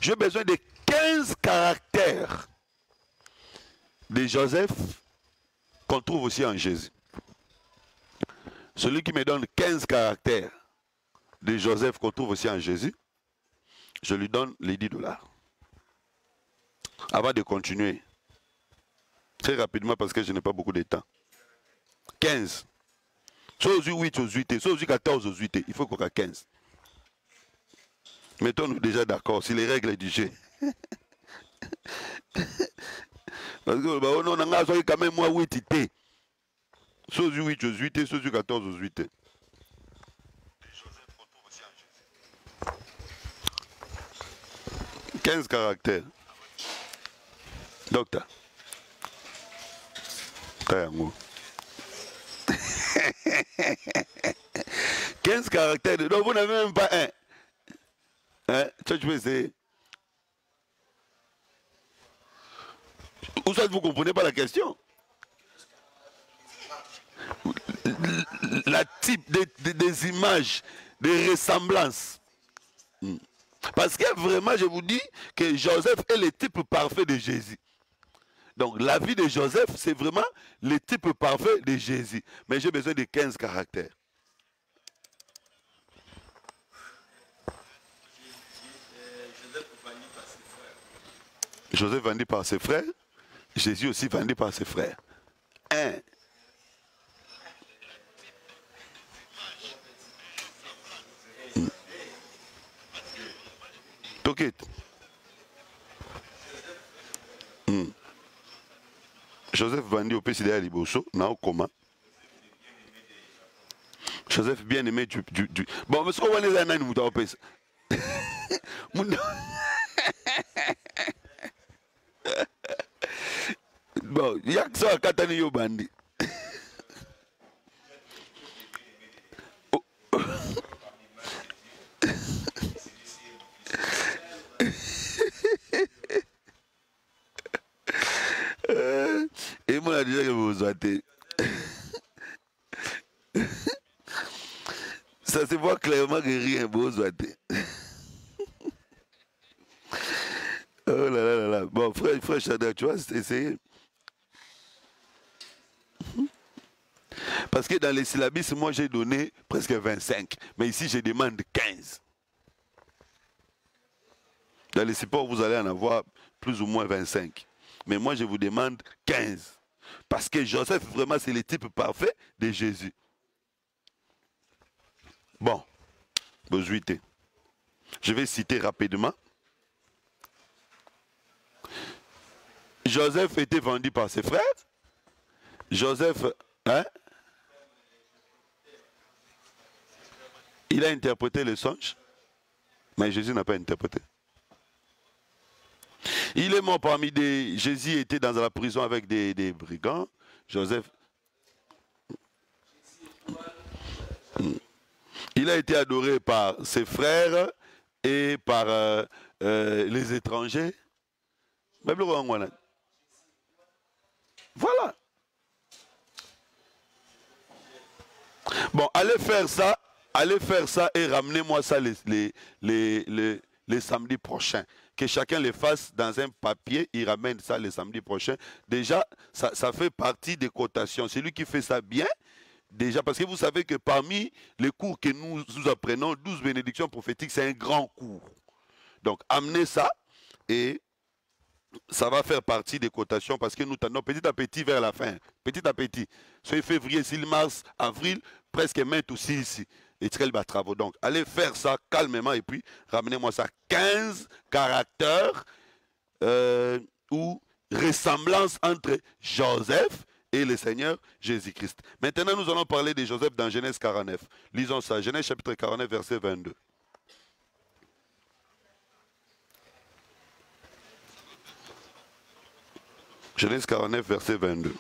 J'ai besoin de 15 caractères de Joseph qu'on trouve aussi en Jésus. Celui qui me donne 15 caractères de Joseph qu'on trouve aussi en Jésus, je lui donne les $10. Avant de continuer, très rapidement parce que je n'ai pas beaucoup de temps. 15. Soit aux 8 aux 8, soit aux 14 aux 8, il faut qu'on ait 15. Mettons-nous déjà d'accord sur les règles du jeu. Parce que on a quand même moi 8 t. Soit aux 8 aux 8, soit aux 14 aux 8. 15 caractères. Docteur. 15 caractères. Donc vous n'avez même pas un. Hein? Tu peux essayer. Ou soit vous ne comprenez pas la question. La type des images, des ressemblances. Parce que vraiment, je vous dis que Joseph est le type parfait de Jésus. Donc la vie de Joseph, c'est vraiment le type parfait de Jésus. Mais j'ai besoin de 15 caractères. Joseph vendu par ses frères. Jésus aussi vendu par ses frères. 1. Toquette. Joseph vendu au PCD à Liboso, non comment. Joseph bien aimé du. Bon, mais ce qu'on va les années, nous t'en pèse. Bon, il y a que ça à Katani yo bandi. Et moi, je disais que vous êtes. Ça se voit clairement que rien beau soit. Oh là là là là. Bon, frère Chada, tu vois, essayer. Parce que dans les syllabus, moi j'ai donné presque 25. Mais ici, je demande 15. Dans les supports, vous allez en avoir plus ou moins 25. Mais moi, je vous demande 15. Parce que Joseph, vraiment, c'est le type parfait de Jésus. Bon, Bozuité. Je vais citer rapidement. Joseph était vendu par ses frères. Joseph, hein? Il a interprété le songe, mais Jésus n'a pas interprété. Il est mort parmi des... Jésus était dans la prison avec des brigands. Joseph... Il a été adoré par ses frères et par les étrangers. Voilà. Bon, allez faire ça et ramenez-moi ça les samedis prochains. Que chacun les fasse dans un papier, il ramène ça les samedis prochains. Déjà, ça fait partie des cotations. C'est lui qui fait ça bien. Déjà, parce que vous savez que parmi les cours que nous apprenons, 12 bénédictions prophétiques, c'est un grand cours. Donc, amenez ça et ça va faire partie des cotations parce que nous tendons petit à petit vers la fin. Petit à petit. Soit février, mars, avril, presque mai aussi ici. Et très bas travaux. Donc, allez faire ça calmement et puis ramenez-moi ça. 15 caractères ou ressemblances entre Joseph et le Seigneur Jésus-Christ. Maintenant, nous allons parler de Joseph dans Genèse 49. Lisons ça. Genèse chapitre 49, verset 22. Genèse 49, verset 22.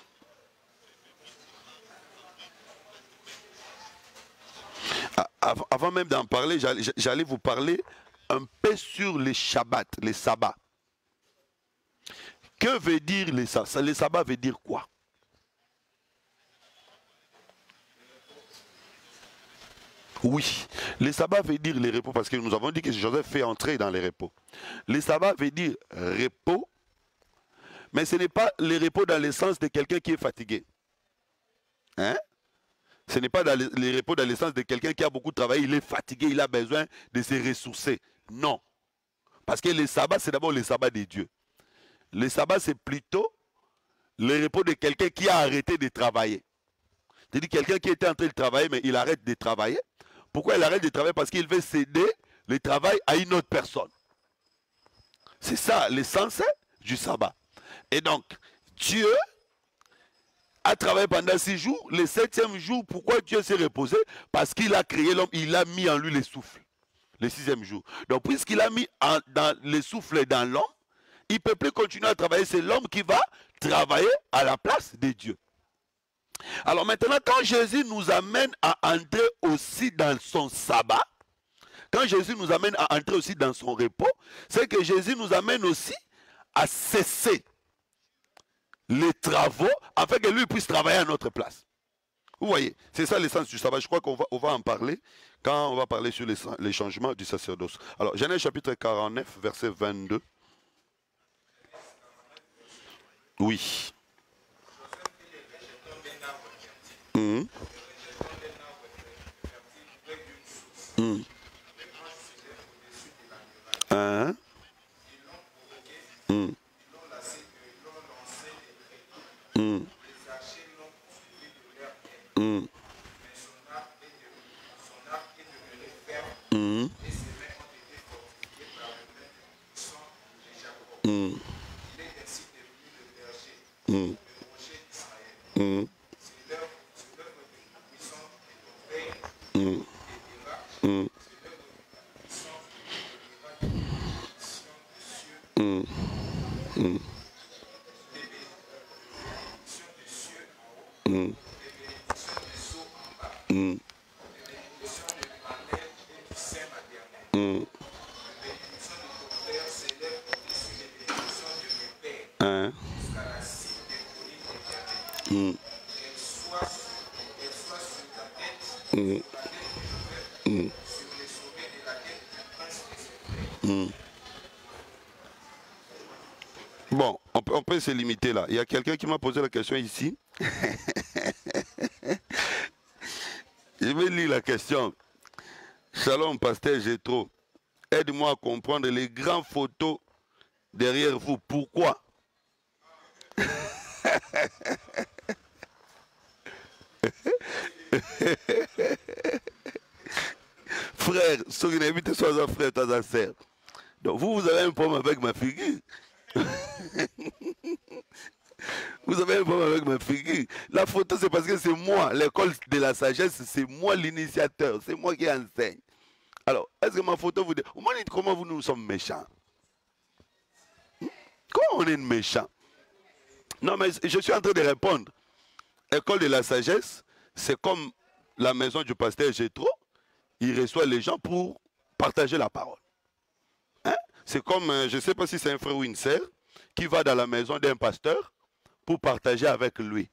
Avant même d'en parler, j'allais vous parler un peu sur les Shabbats, les sabbats. Que veut dire les sabbats? Les sabbats veut dire quoi? Oui, les sabbats veut dire les repos, parce que nous avons dit que Joseph fait entrer dans les repos. Les sabbats veut dire repos, mais ce n'est pas le repos dans le sens de quelqu'un qui est fatigué. Hein? Ce n'est pas le repos dans le sens de quelqu'un qui a beaucoup travaillé, il est fatigué, il a besoin de se ressourcer. Non. Parce que le sabbat, c'est d'abord le sabbat de Dieu. Le sabbat, c'est plutôt le repos de quelqu'un qui a arrêté de travailler. C'est-à-dire quelqu'un qui était en train de travailler, mais il arrête de travailler. Pourquoi il arrête de travailler? Parce qu'il veut céder le travail à une autre personne. C'est ça l'essence du sabbat. Et donc, Dieu a travaillé pendant 6 jours. Le 7e jour, pourquoi Dieu s'est reposé? Parce qu'il a créé l'homme, il a mis en lui le souffle. le 6e jour. Donc puisqu'il a mis dans le souffle dans l'homme, il ne peut plus continuer à travailler. C'est l'homme qui va travailler à la place de Dieu. Alors maintenant, quand Jésus nous amène à entrer aussi dans son sabbat, quand Jésus nous amène à entrer aussi dans son repos, c'est que Jésus nous amène aussi à cesser les travaux afin que lui puisse travailler à notre place. Vous voyez, c'est ça l'essence du sabbat. Je crois qu'on va en parler quand on va parler sur les changements du sacerdoce. Alors, Genèse chapitre 49, verset 22. Oui. Mmh. Mmh. Hein? Mmh. Mmh. Mmh. Mmh. Mmh. Mmh. Mmh. Bon, on peut se limiter là. Il y a quelqu'un qui m'a posé la question ici. Je vais lire la question. Shalom, pasteur Jétro. Aide-moi à comprendre les grandes photos derrière vous. Pourquoi? Frère, ceux qui n'invitent soit un frère, soit un sœur. Donc vous avez un problème avec ma figure. Vous avez un problème avec ma figure. La photo, c'est parce que c'est moi, l'école de la sagesse, c'est moi l'initiateur, c'est moi qui enseigne. Alors, est-ce que ma photo vous dit, comment vous nous sommes méchants? Comment on est méchant? Non, mais je suis en train de répondre. École de la sagesse, c'est comme la maison du pasteur Jétro. Il reçoit les gens pour partager la parole. Hein? C'est comme, je ne sais pas si c'est un frère ou une sœur, qui va dans la maison d'un pasteur pour partager avec lui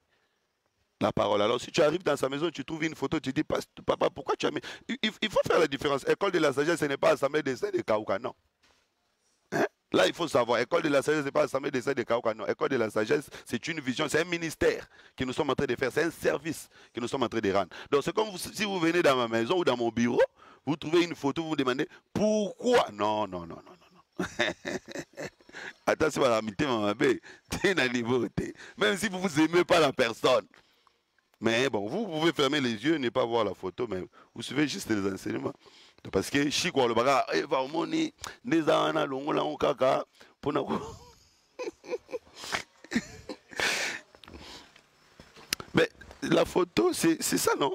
la parole. Alors si tu arrives dans sa maison, tu trouves une photo, tu dis, papa, pourquoi tu as mis... Il faut faire la différence. École de la sagesse, ce n'est pas assemblée des saints de Kaouka, non. Hein? Là, il faut savoir, école de la sagesse, ce n'est pas assemblée des saints de Kaouka, non. École de la sagesse, c'est une vision, c'est un ministère que nous sommes en train de faire, c'est un service que nous sommes en train de rendre. Donc c'est comme si vous venez dans ma maison ou dans mon bureau, vous trouvez une photo, vous vous demandez, pourquoi? Non, non, non, non, non. Attention à la amitié, même si vous ne vous aimez pas la personne. Mais bon, vous pouvez fermer les yeux et ne pas voir la photo, mais vous suivez juste les enseignements. Parce que si quoi le baga, va au moni, les ana longola on kaka, pour mais la photo, c'est ça, non?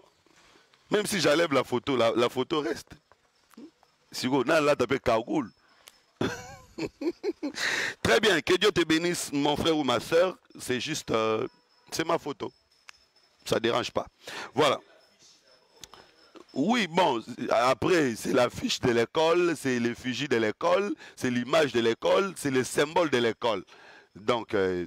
Même si j'enlève la photo, la photo reste. Si vous là, tapez Kagoul. Très bien, que Dieu te bénisse, mon frère ou ma soeur. C'est juste, c'est ma photo. Ça ne dérange pas. Voilà. Oui, bon, après, c'est l'affiche de l'école, c'est l'effigie de l'école, c'est l'image de l'école, c'est le symbole de l'école. Donc, à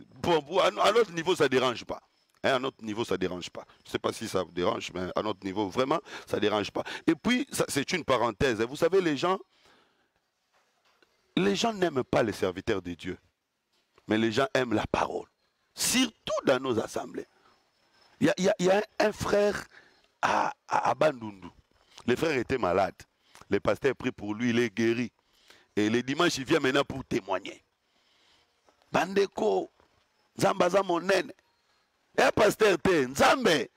notre niveau, ça ne dérange pas. Hein, à notre niveau, ça ne dérange pas. Je ne sais pas si ça vous dérange, mais à notre niveau, vraiment, ça ne dérange pas. Et puis, c'est une parenthèse. Vous savez, les gens n'aiment pas les serviteurs de Dieu. Mais les gens aiment la parole. Surtout dans nos assemblées. Il y a un frère à Bandundu. Le frère était malade. Le pasteur a pris pour lui, il est guéri. Et le dimanche, il vient maintenant pour témoigner. Bandeko, Zambaza Monen. Et pasteur était Nzambe.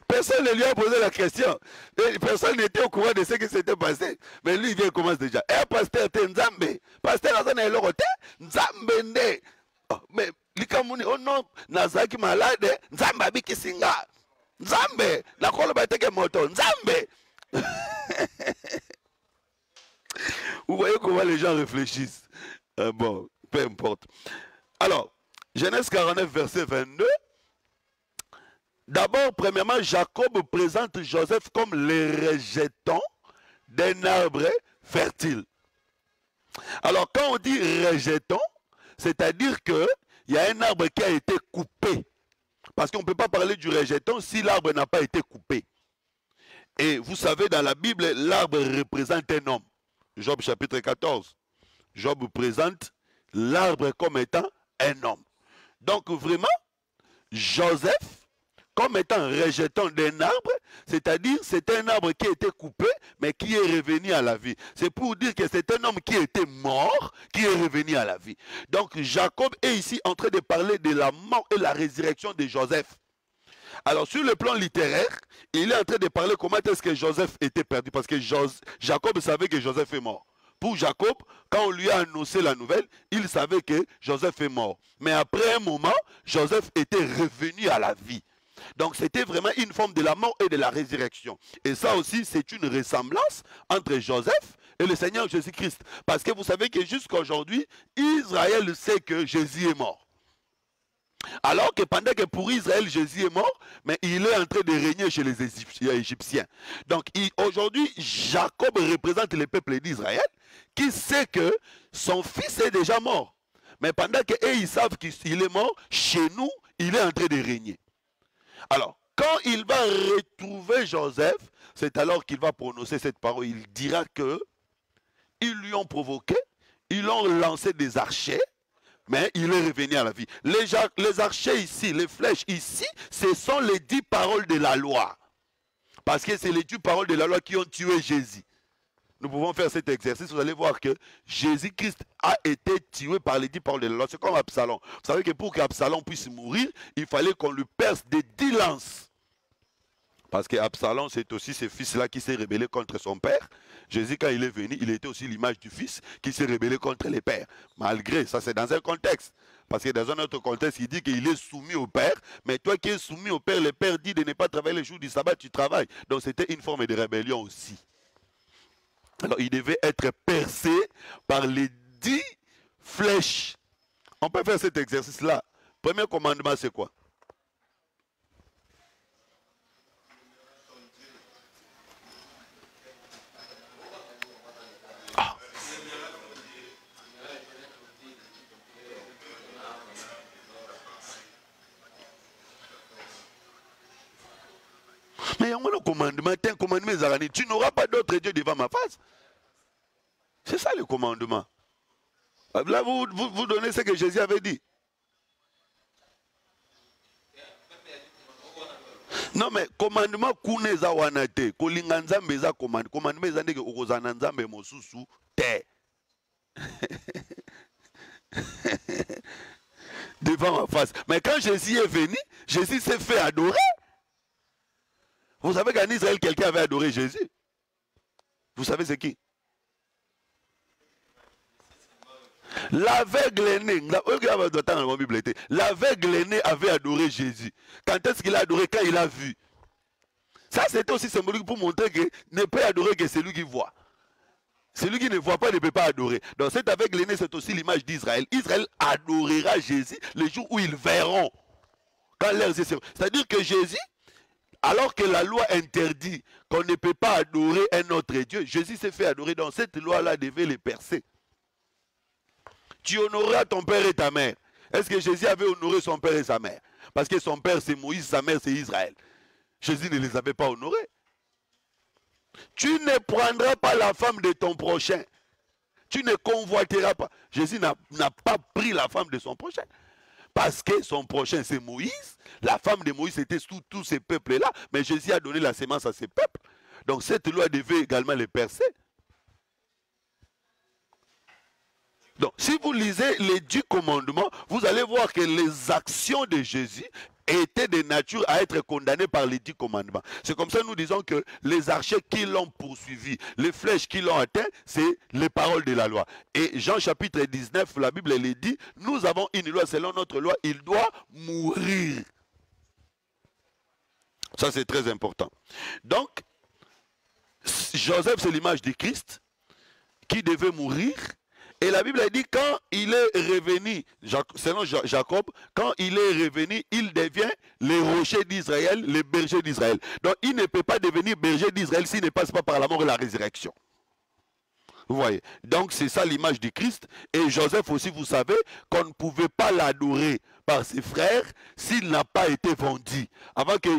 Personne ne lui a posé la question. Et personne n'était au courant de ce qui s'était passé. Mais lui, il vient et commence déjà. Et pasteur était Nzambe. Pasteur Azana est l'autre. Nzambe. Oh, mais likamuni oh non nazaki malade Nzambe abiki singa Nzambe la koloba teke moto Nzambe Vous voyez comment les gens réfléchissent. Bon, peu importe. Alors, Genèse 49, verset 22. D'abord, premièrement, Jacob présente Joseph comme le rejeton d'un arbre fertile. Alors, quand on dit rejeton, c'est-à-dire qu'il y a un arbre qui a été coupé. Parce qu'on ne peut pas parler du rejeton si l'arbre n'a pas été coupé. Et vous savez, dans la Bible, l'arbre représente un homme. Job chapitre 14. Job présente l'arbre comme étant un homme. Donc vraiment, Joseph, comme étant rejeton d'un arbre, c'est-à-dire c'est un arbre qui a été coupé, mais qui est revenu à la vie. C'est pour dire que c'est un homme qui était mort, qui est revenu à la vie. Donc Jacob est ici en train de parler de la mort et la résurrection de Joseph. Alors sur le plan littéraire, il est en train de parler comment est-ce que Joseph était perdu, parce que Jacob savait que Joseph est mort. Pour Jacob, quand on lui a annoncé la nouvelle, il savait que Joseph est mort. Mais après un moment, Joseph était revenu à la vie. Donc c'était vraiment une forme de la mort et de la résurrection. Et ça aussi, c'est une ressemblance entre Joseph et le Seigneur Jésus-Christ. Parce que vous savez que jusqu'à aujourd'hui, Israël sait que Jésus est mort. Alors que pendant que pour Israël, Jésus est mort, mais il est en train de régner chez les Égyptiens. Donc aujourd'hui, Jacob représente le peuple d'Israël qui sait que son fils est déjà mort. Mais pendant qu'eux, ils savent qu'il est mort, chez nous, il est en train de régner. Alors, quand il va retrouver Joseph, c'est alors qu'il va prononcer cette parole. Il dira que ils lui ont provoqué, ils l'ont lancé des archers, mais il est revenu à la vie. Les archers ici, les flèches ici, ce sont les 10 paroles de la loi. Parce que c'est les 10 paroles de la loi qui ont tué Jésus. Nous pouvons faire cet exercice, vous allez voir que Jésus-Christ a été tué par les 10 paroles de la loi. C'est comme Absalom. Vous savez que pour qu'Absalom puisse mourir, il fallait qu'on lui perce des 10 lances. Parce qu'Absalom, c'est aussi ce fils-là qui s'est rébellé contre son père. Jésus, quand il est venu, il était aussi l'image du fils qui s'est rébellé contre les pères. Malgré, ça c'est dans un contexte. Parce que dans un autre contexte, il dit qu'il est soumis au père. Mais toi qui es soumis au père, le père dit de ne pas travailler les jours du sabbat, tu travailles. Donc c'était une forme de rébellion aussi. Alors il devait être percé par les 10 flèches. On peut faire cet exercice-là. Premier commandement, c'est quoi? Mais il y a un commandement, tu n'auras pas d'autre Dieu devant ma face. C'est ça le commandement. Là, vous donnez ce que Jésus avait dit. Non, mais commandement, kuneza wanate, kolinganzambe za commandement zandeke okozananzambe mosusu te. Devant ma face. Mais quand Jésus est venu, Jésus s'est fait adorer. Vous savez qu'en Israël, quelqu'un avait adoré Jésus. Vous savez c'est qui? L'aveugle né, l'aveugle né avait adoré Jésus. Quand est-ce qu'il a adoré? Quand il a vu. Ça, c'était aussi symbolique pour montrer que ne peut adorer que celui qui voit. Celui qui ne voit pas ne peut pas adorer. Donc cet aveugle né, c'est aussi l'image d'Israël. Israël adorera Jésus le jour où ils verront. Quand leurs yeux seront. C'est-à-dire que Jésus, alors que la loi interdit qu'on ne peut pas adorer un autre Dieu, Jésus s'est fait adorer. Donc cette loi-là devait les percer. Tu honoreras ton père et ta mère. Est-ce que Jésus avait honoré son père et sa mère? Parce que son père c'est Moïse, sa mère c'est Israël. Jésus ne les avait pas honorés. Tu ne prendras pas la femme de ton prochain. Tu ne convoiteras pas. Jésus n'a pas pris la femme de son prochain. Parce que son prochain c'est Moïse. La femme de Moïse était sous tous ces peuples-là. Mais Jésus a donné la sémence à ces peuples. Donc cette loi devait également les percer. Donc, si vous lisez les 10 commandements, vous allez voir que les actions de Jésus étaient de nature à être condamnées par les 10 commandements. C'est comme ça que nous disons que les archers qui l'ont poursuivi, les flèches qui l'ont atteint, c'est les paroles de la loi. Et Jean chapitre 19, la Bible elle dit, nous avons une loi, selon notre loi, il doit mourir. Ça c'est très important. Donc, Joseph, c'est l'image du Christ qui devait mourir. Et la Bible a dit, quand il est revenu, selon Jacob, quand il est revenu, il devient le rocher d'Israël, le berger d'Israël. Donc il ne peut pas devenir berger d'Israël s'il ne passe pas par la mort et la résurrection. Vous voyez, donc c'est ça l'image du Christ. Et Joseph aussi, vous savez qu'on ne pouvait pas l'adorer par ses frères s'il n'a pas été vendu. Avant que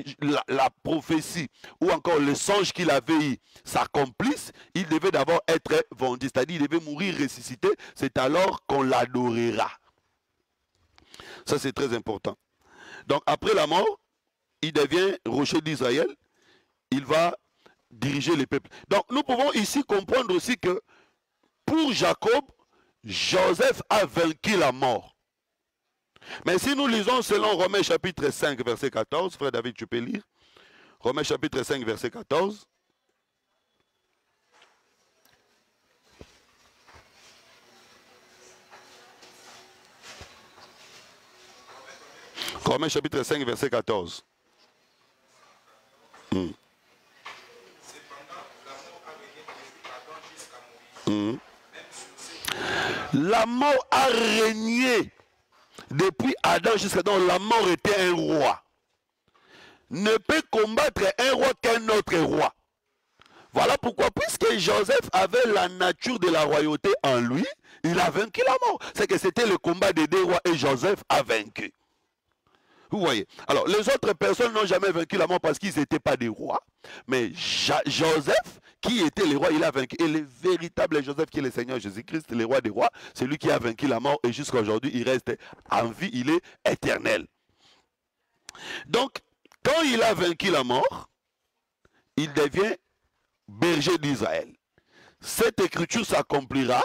la prophétie ou encore le songe qu'il avait eu s'accomplisse, il devait d'abord être vendu. C'est-à-dire il devait mourir, ressusciter. C'est alors qu'on l'adorera. Ça c'est très important. Donc après la mort, il devient rocher d'Israël. Il va diriger les peuples. Donc nous pouvons ici comprendre aussi que pour Jacob, Joseph a vaincu la mort. Mais si nous lisons selon Romains chapitre 5 verset 14, frère David, tu peux lire. Romains chapitre 5 verset 14. Romains chapitre 5 verset 14. La mort a régné depuis Adam jusqu'à donc la mort était un roi. Ne peut combattre un roi qu'un autre roi. Voilà pourquoi, puisque Joseph avait la nature de la royauté en lui, il a vaincu la mort. C'est que c'était le combat des deux rois et Joseph a vaincu. Vous voyez. Alors, les autres personnes n'ont jamais vaincu la mort parce qu'ils n'étaient pas des rois. Mais Joseph, qui était le roi, il a vaincu. Et le véritable Joseph, qui est le Seigneur Jésus-Christ, le roi des rois, c'est lui qui a vaincu la mort. Et jusqu'à aujourd'hui, il reste en vie, il est éternel. Donc, quand il a vaincu la mort, il devient berger d'Israël. Cette écriture s'accomplira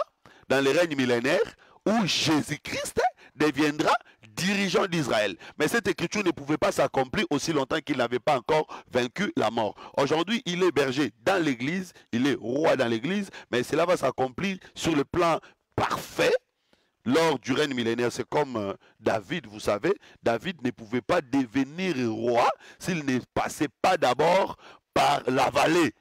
dans le règne millénaire où Jésus-Christ deviendra dirigeant d'Israël. Mais cette écriture ne pouvait pas s'accomplir aussi longtemps qu'il n'avait pas encore vaincu la mort. Aujourd'hui, il est berger dans l'église, il est roi dans l'église, mais cela va s'accomplir sur le plan parfait lors du règne millénaire. C'est comme David, vous savez, David ne pouvait pas devenir roi s'il ne passait pas d'abord par la vallée.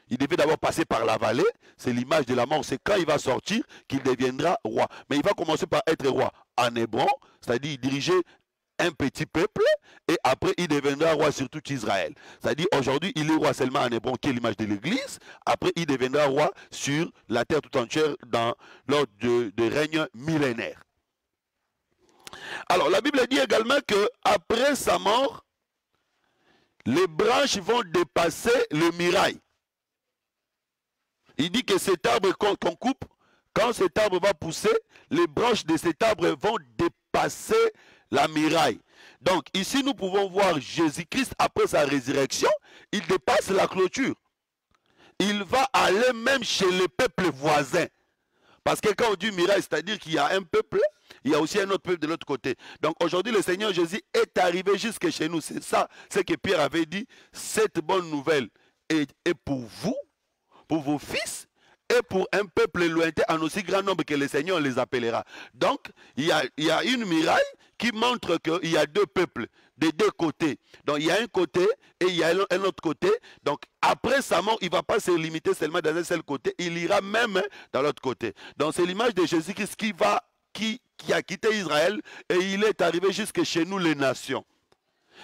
Il devait d'abord passer par la vallée, c'est l'image de la mort, c'est quand il va sortir qu'il deviendra roi. Mais il va commencer par être roi en Hébron, c'est-à-dire diriger un petit peuple, et après il deviendra roi sur tout Israël. C'est-à-dire aujourd'hui il est roi seulement en Hébron, qui est l'image de l'église, après il deviendra roi sur la terre tout entière lors de règne millénaire. Alors la Bible dit également qu'après sa mort, les branches vont dépasser le mirail. Il dit que cet arbre qu'on coupe, quand cet arbre va pousser, les branches de cet arbre vont dépasser la muraille. Donc ici nous pouvons voir Jésus-Christ après sa résurrection, il dépasse la clôture. Il va aller même chez les peuples voisins. Parce que quand on dit muraille, c'est-à-dire qu'il y a un peuple, il y a aussi un autre peuple de l'autre côté. Donc aujourd'hui le Seigneur Jésus est arrivé jusque chez nous. C'est ça, c'est que Pierre avait dit, cette bonne nouvelle est pour vous, pour vos fils et pour un peuple lointain en aussi grand nombre que le Seigneur les appellera. Donc, il y a une muraille qui montre qu'il y a deux peuples des deux côtés. Donc, il y a un côté et il y a un autre côté. Donc, après sa mort, il ne va pas se limiter seulement dans un seul côté. Il ira même dans l'autre côté. Donc, c'est l'image de Jésus-Christ qui a quitté Israël et il est arrivé jusque chez nous les nations.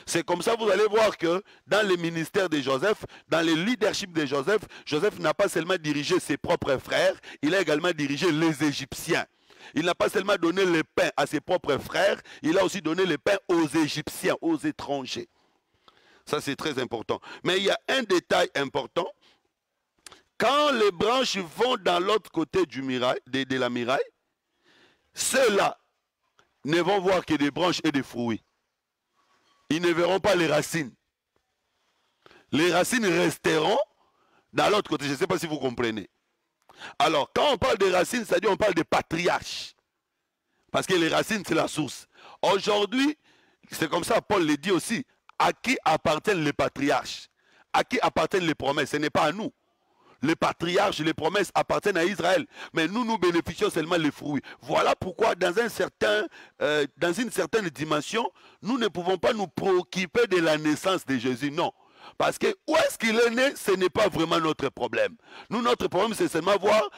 C'est comme ça, vous allez voir que dans le ministère de Joseph, dans le leadership de Joseph, Joseph n'a pas seulement dirigé ses propres frères, il a également dirigé les Égyptiens. Il n'a pas seulement donné le pain à ses propres frères, il a aussi donné le pain aux Égyptiens, aux étrangers. Ça, c'est très important. Mais il y a un détail important. Quand les branches vont dans l'autre côté du muraille, de la muraille, ceux-là ne vont voir que des branches et des fruits. Ils ne verront pas les racines. Les racines resteront dans l'autre côté. Je ne sais pas si vous comprenez. Alors, quand on parle de racines, c'est-à-dire on parle de patriarches. Parce que les racines, c'est la source. Aujourd'hui, c'est comme ça, Paul le dit aussi, à qui appartiennent les patriarches? À qui appartiennent les promesses? Ce n'est pas à nous. Les patriarches, les promesses appartiennent à Israël. Mais nous, nous bénéficions seulement les fruits. Voilà pourquoi dans une certaine dimension, nous ne pouvons pas nous préoccuper de la naissance de Jésus. Non. Parce que où est-ce qu'il est né, ce n'est pas vraiment notre problème. Nous, notre problème, c'est seulement voir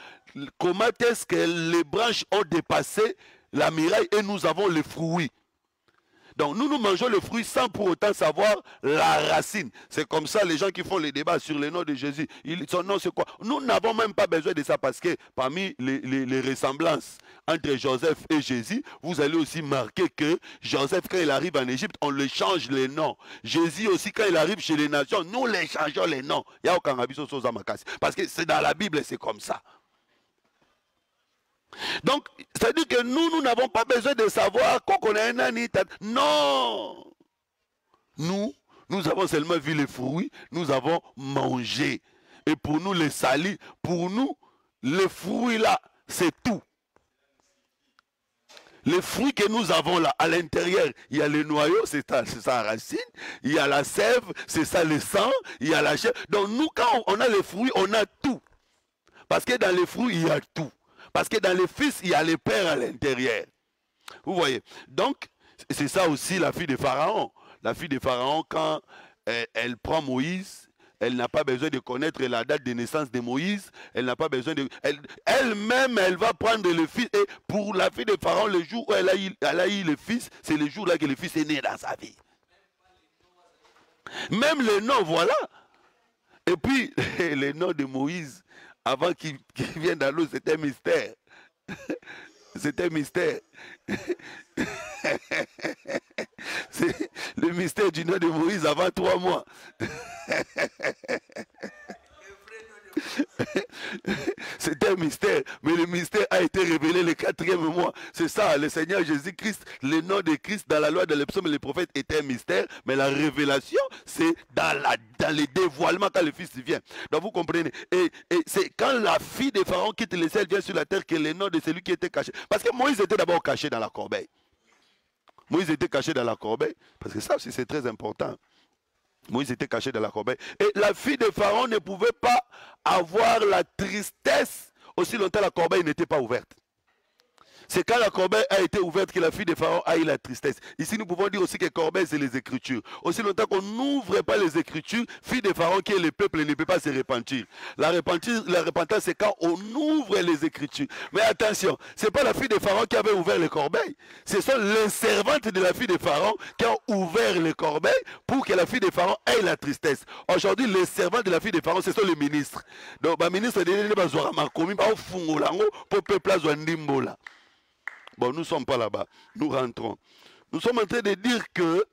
comment est-ce que les branches ont dépassé la muraille et nous avons les fruits. Donc nous mangeons le fruit sans pour autant savoir la racine. C'est comme ça les gens qui font les débats sur le nom de Jésus. Son nom c'est quoi? Nous n'avons même pas besoin de ça parce que parmi les ressemblances entre Joseph et Jésus, vous allez aussi marquer que Joseph quand il arrive en Égypte, on le change les noms. Jésus aussi quand il arrive chez les nations, nous les changeons les noms. Il y a aucun abisso sosa makasi. Parce que c'est dans la Bible, c'est comme ça. Donc, c'est-à-dire que nous n'avons pas besoin de savoir qu'on connaît un anita. Non! Nous avons seulement vu les fruits, nous avons mangé. Et pour nous, les salis, pour nous, les fruits là, c'est tout. Les fruits que nous avons là, à l'intérieur, il y a le noyau, c'est sa racine, il y a la sève, c'est ça le sang, il y a la chair. Donc nous, quand on a les fruits, on a tout. Parce que dans les fruits, il y a tout. Parce que dans les fils, il y a les pères à l'intérieur. Vous voyez. Donc, c'est ça aussi la fille de Pharaon. La fille de Pharaon, quand elle prend Moïse, elle n'a pas besoin de connaître la date de naissance de Moïse. Elle n'a pas besoin de... Elle-même, elle va prendre le fils. Et pour la fille de Pharaon, le jour où elle a eu le fils, c'est le jour-là que le fils est né dans sa vie. Même le nom, voilà. Et puis, le nom de Moïse, avant qu'il vienne dans l'eau, c'était un mystère. C'était un mystère. C'est le mystère du nom de Moïse avant 3 mois. C'était un mystère, mais le mystère a été révélé le 4e mois. C'est ça, le Seigneur Jésus-Christ, le nom de Christ dans la loi, dans les psaumes et les prophètes était un mystère, mais la révélation, c'est dans les dévoilements quand le Fils vient. Donc vous comprenez. Et c'est quand la fille de Pharaon quitte le ciel, vient sur la terre, que le nom de celui qui était caché. Parce que Moïse était d'abord caché dans la corbeille. Moïse était caché dans la corbeille, parce que ça aussi c'est très important. Moïse était caché dans la corbeille. Et la fille de Pharaon ne pouvait pas avoir la tristesse aussi longtemps la corbeille n'était pas ouverte. C'est quand la corbeille a été ouverte que la fille de Pharaon a eu la tristesse. Ici, nous pouvons dire aussi que corbeille, c'est les Écritures. Aussi longtemps qu'on n'ouvre pas les Écritures, fille de Pharaon qui est le peuple ne peut pas se repentir. La repentance, c'est quand on ouvre les Écritures. Mais attention, ce n'est pas la fille de Pharaon qui avait ouvert les corbeilles. Ce sont les servantes de la fille de Pharaon qui ont ouvert les corbeilles pour que la fille de Pharaon ait la tristesse. Aujourd'hui, les servants de la fille de Pharaon, ce sont les ministres. Donc, le ministre de l'État, bon, nous ne sommes pas là-bas. Nous rentrons. Nous sommes en train de dire que...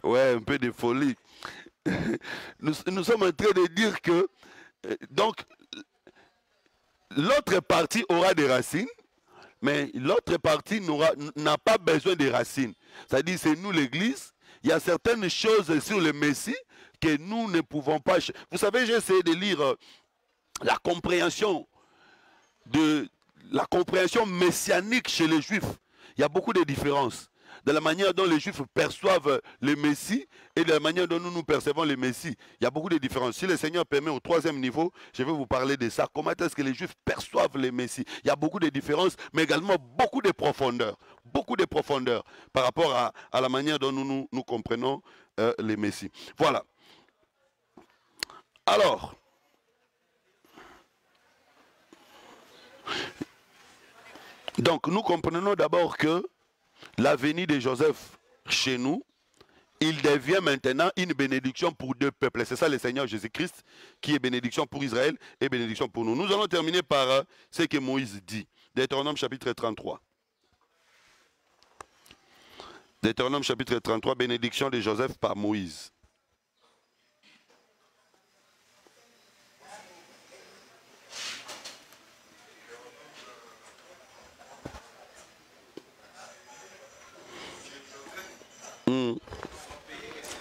ouais, un peu de folie. Nous sommes en train de dire que... donc, l'autre partie aura des racines, mais l'autre partie n'a pas besoin de racines. C'est-à-dire, c'est nous l'Église. Il y a certaines choses sur le Messie que nous ne pouvons pas... Vous savez, j'ai essayé de lire la compréhension messianique chez les Juifs. Il y a beaucoup de différences. De la manière dont les Juifs perçoivent le Messie et de la manière dont nous percevons le Messie. Il y a beaucoup de différences. Si le Seigneur permet au 3e niveau, je vais vous parler de ça. Comment est-ce que les Juifs perçoivent le Messie? Il y a beaucoup de différences, mais également beaucoup de profondeur. Beaucoup de profondeur par rapport à la manière dont nous comprenons le Messie. Voilà. Alors... donc nous comprenons d'abord que la venue de Joseph chez nous, il devient maintenant une bénédiction pour 2 peuples. C'est ça le Seigneur Jésus-Christ qui est bénédiction pour Israël et bénédiction pour nous. Nous allons terminer par ce que Moïse dit. Deutéronome chapitre 33. Deutéronome chapitre 33, bénédiction de Joseph par Moïse.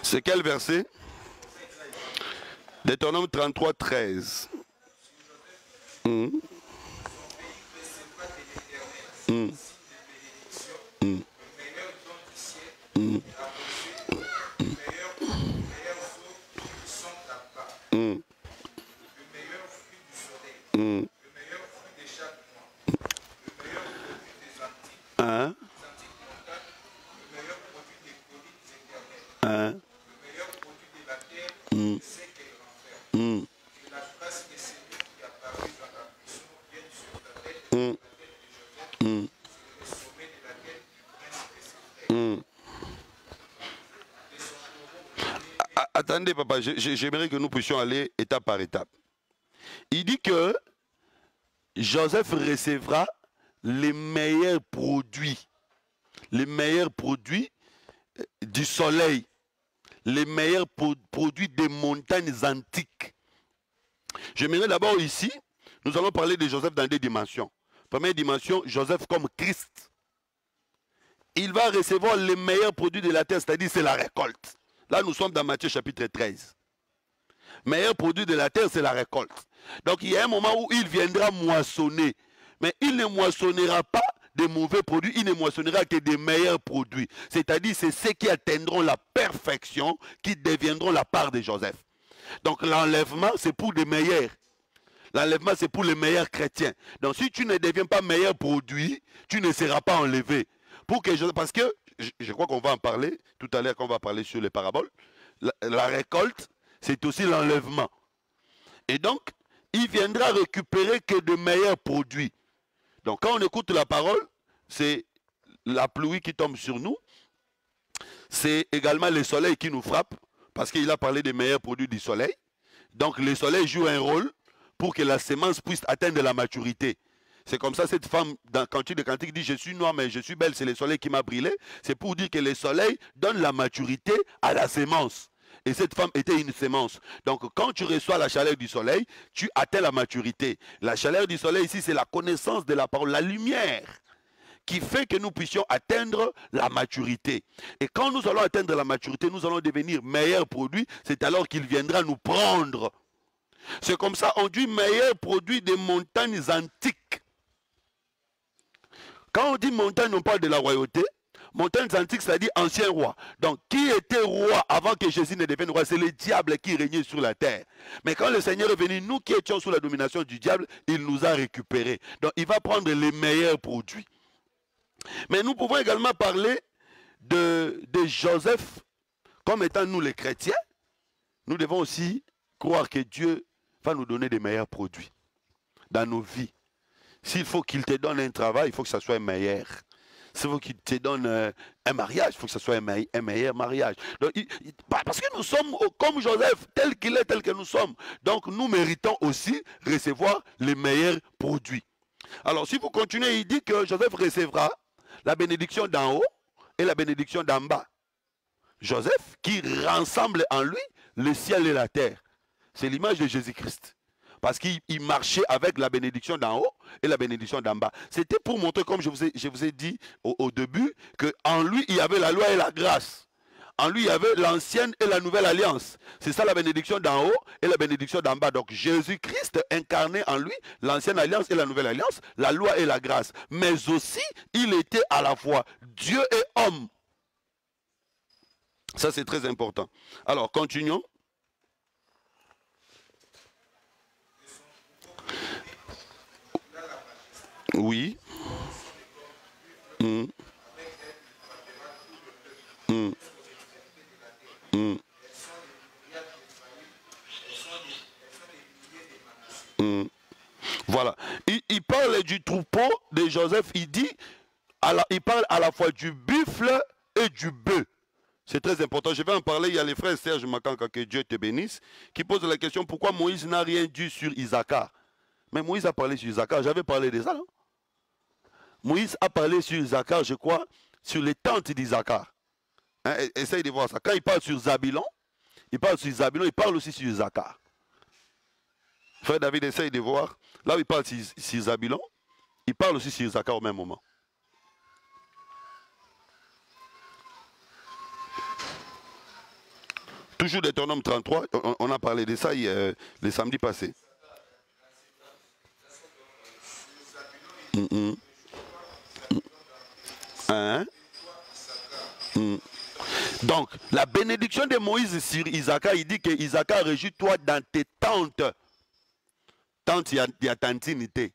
C'est quel verset? Deutéronome 33, 13. Attendez, papa, j'aimerais que nous puissions aller étape par étape. Il dit que Joseph recevra les meilleurs produits du soleil, les meilleurs produits des montagnes antiques. J'aimerais d'abord ici, nous allons parler de Joseph dans 2 dimensions. Première dimension, Joseph comme Christ. Il va recevoir les meilleurs produits de la terre, c'est-à-dire c'est la récolte. Là, nous sommes dans Matthieu chapitre 13. Meilleur produit de la terre, c'est la récolte. Donc, il y a un moment où il viendra moissonner. Mais il ne moissonnera pas des mauvais produits, il ne moissonnera que des meilleurs produits. C'est-à-dire, c'est ceux qui atteindront la perfection, qui deviendront la part de Joseph. Donc, l'enlèvement, c'est pour des meilleurs. L'enlèvement, c'est pour les meilleurs chrétiens. Donc, si tu ne deviens pas meilleur produit, tu ne seras pas enlevé. Parce que, je crois qu'on va en parler tout à l'heure quand on va parler sur les paraboles. La récolte, c'est aussi l'enlèvement. Et donc, il viendra récupérer que de meilleurs produits. Donc, quand on écoute la parole, c'est la pluie qui tombe sur nous. C'est également le soleil qui nous frappe, parce qu'il a parlé des meilleurs produits du soleil. Donc, le soleil joue un rôle pour que la sémence puisse atteindre la maturité. C'est comme ça, cette femme, dans Cantique de Cantique, dit « Je suis noire, mais je suis belle, c'est le soleil qui m'a brûlé ». C'est pour dire que le soleil donne la maturité à la sémence. Et cette femme était une sémence. Donc, quand tu reçois la chaleur du soleil, tu atteins la maturité. La chaleur du soleil, ici, c'est la connaissance de la parole, la lumière, qui fait que nous puissions atteindre la maturité. Et quand nous allons atteindre la maturité, nous allons devenir meilleurs produits. C'est alors qu'il viendra nous prendre. C'est comme ça, on dit meilleurs produits des montagnes antiques. Quand on dit montagne, on parle de la royauté. Montagnes antiques, c'est-à-dire ancien roi. Donc, qui était roi avant que Jésus ne devienne roi? C'est le diable qui régnait sur la terre. Mais quand le Seigneur est venu, nous qui étions sous la domination du diable, il nous a récupérés. Donc, il va prendre les meilleurs produits. Mais nous pouvons également parler de Joseph comme étant nous les chrétiens. Nous devons aussi croire que Dieu va nous donner des meilleurs produits dans nos vies. S'il faut qu'il te donne un travail, il faut que ça soit un meilleur. S'il faut qu'il te donne un mariage, il faut que ce soit un meilleur mariage. Donc, parce que nous sommes comme Joseph, tel qu'il est, tel que nous sommes. Donc nous méritons aussi recevoir les meilleurs produits. Alors si vous continuez, il dit que Joseph recevra la bénédiction d'en haut et la bénédiction d'en bas. Joseph qui rassemble en lui le ciel et la terre. C'est l'image de Jésus-Christ. Parce qu'il marchait avec la bénédiction d'en haut et la bénédiction d'en bas. C'était pour montrer, comme je vous ai dit au début, qu'en lui, il y avait la loi et la grâce. En lui, il y avait l'ancienne et la nouvelle alliance. C'est ça la bénédiction d'en haut et la bénédiction d'en bas. Donc Jésus-Christ incarnait en lui l'ancienne alliance et la nouvelle alliance, la loi et la grâce. Mais aussi, il était à la fois Dieu et homme. Ça, c'est très important. Alors, continuons. Oui. Voilà. Il parle du troupeau de Joseph. Il dit, il parle à la fois du buffle et du bœuf. C'est très important. Je vais en parler. Il y a les frères Serge Makanka, que Dieu te bénisse, qui posent la question pourquoi Moïse n'a rien dit sur Isaacar. Mais Moïse a parlé sur Isaacar. J'avais parlé de ça, non? Moïse a parlé sur Isaacar, je crois, sur les tentes d'Isaacar. Hein, essaye de voir ça. Quand il parle sur Zabilon, il parle aussi sur Isaacar. Frère David, essaye de voir. Là où il parle sur Zabilon, il parle aussi sur Isaacar au même moment. Toujours Deutéronome 33, on a parlé de ça le samedi passé. Hein? Donc, la bénédiction de Moïse sur Isaac, il dit que Isaac, réjouis-toi dans tes tentes. Tente, il y a tantinité.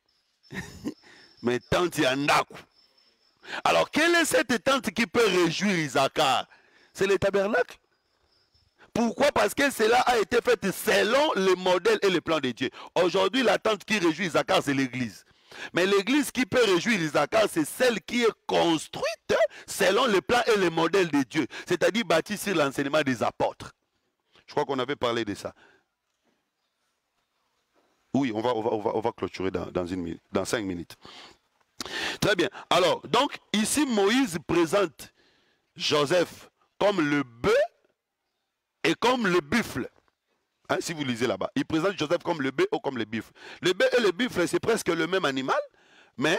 Mais tente, il y a naku. Alors, quelle est cette tente qui peut réjouir Isaac? C'est le tabernacle. Pourquoi? Parce que cela a été fait selon le modèle et le plan de Dieu. Aujourd'hui, la tente qui réjouit Isaac, c'est l'église. Mais l'église qui peut réjouir Isaac, c'est celle qui est construite selon les plans et les modèles de Dieu. C'est-à-dire bâtie sur l'enseignement des apôtres. Je crois qu'on avait parlé de ça. Oui, on va clôturer dans 5 minutes. Très bien. Alors, donc, ici, Moïse présente Joseph comme le bœuf et comme le buffle. Hein, si vous lisez là-bas. Il présente Joseph comme le bœuf ou comme le buffle. Le bœuf et le buffle, c'est presque le même animal, mais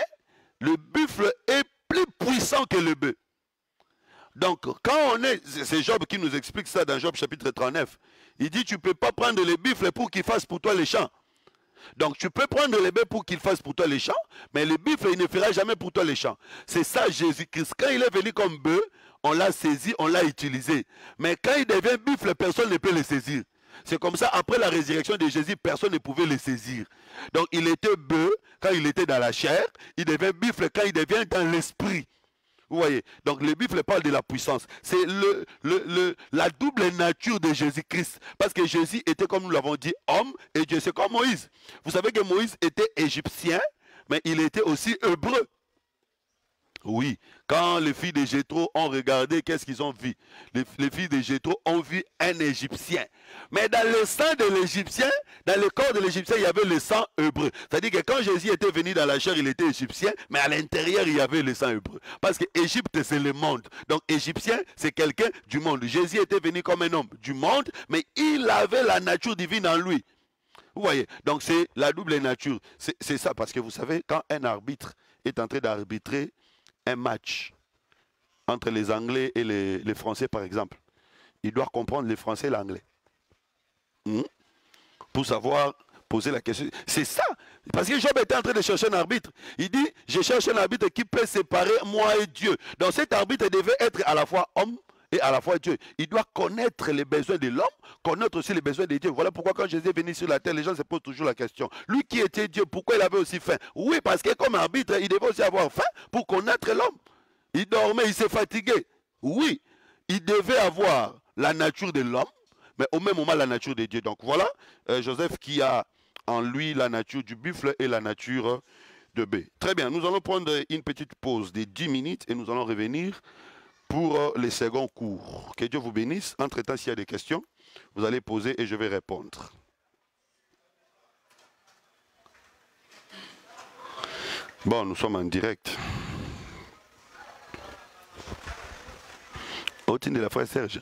le buffle est plus puissant que le bœuf. Donc, quand on est... C'est Job qui nous explique ça dans Job chapitre 39. Il dit, tu ne peux pas prendre le buffle pour qu'il fasse pour toi les champs. Donc tu peux prendre le bœuf pour qu'il fasse pour toi les champs, mais le buffle, il ne fera jamais pour toi les champs. C'est ça Jésus-Christ. Quand il est venu comme bœuf, on l'a saisi, on l'a utilisé. Mais quand il devient buffle, personne ne peut le saisir. C'est comme ça, après la résurrection de Jésus, personne ne pouvait le saisir. Donc il était bœuf quand il était dans la chair, il devient buffle quand il devient dans l'esprit. Vous voyez, donc le buffle parle de la puissance. C'est la double nature de Jésus-Christ. Parce que Jésus était, comme nous l'avons dit, homme et Dieu. C'est comme Moïse. Vous savez que Moïse était égyptien, mais il était aussi hébreu. Oui, quand les filles de Jéthro ont regardé, qu'est-ce qu'ils ont vu? Les filles de Jéthro ont vu un Égyptien. Mais dans le sang de l'Égyptien, dans le corps de l'Égyptien, il y avait le sang hébreu. C'est-à-dire que quand Jésus était venu dans la chair, il était égyptien, mais à l'intérieur, il y avait le sang hébreu. Parce que Égypte, c'est le monde. Donc, Égyptien, c'est quelqu'un du monde. Jésus était venu comme un homme du monde, mais il avait la nature divine en lui. Vous voyez, donc c'est la double nature. C'est ça, parce que vous savez, quand un arbitre est en train d'arbitrer un match entre les Anglais et les Français, par exemple, il doit comprendre les Français et l'anglais. Pour savoir poser la question. C'est ça. Parce que Job était en train de chercher un arbitre. Il dit, je cherche un arbitre qui peut séparer moi et Dieu. Donc cet arbitre devait être à la fois homme et à la fois Dieu. Il doit connaître les besoins de l'homme, connaître aussi les besoins de Dieu. Voilà pourquoi quand Jésus est venu sur la terre, les gens se posent toujours la question. Lui qui était Dieu, pourquoi il avait aussi faim? Oui, parce que comme arbitre, il devait aussi avoir faim pour connaître l'homme. Il dormait, il s'est fatigué. Oui, il devait avoir la nature de l'homme, mais au même moment la nature de Dieu. Donc voilà, Joseph qui a en lui la nature du buffle et la nature de bœuf. Très bien, nous allons prendre une petite pause de 10 minutes et nous allons revenir pour les seconds cours. Que Dieu vous bénisse. Entre-temps, s'il y a des questions, vous allez poser et je vais répondre. Bon, nous sommes en direct. Au titre de la frère Serge.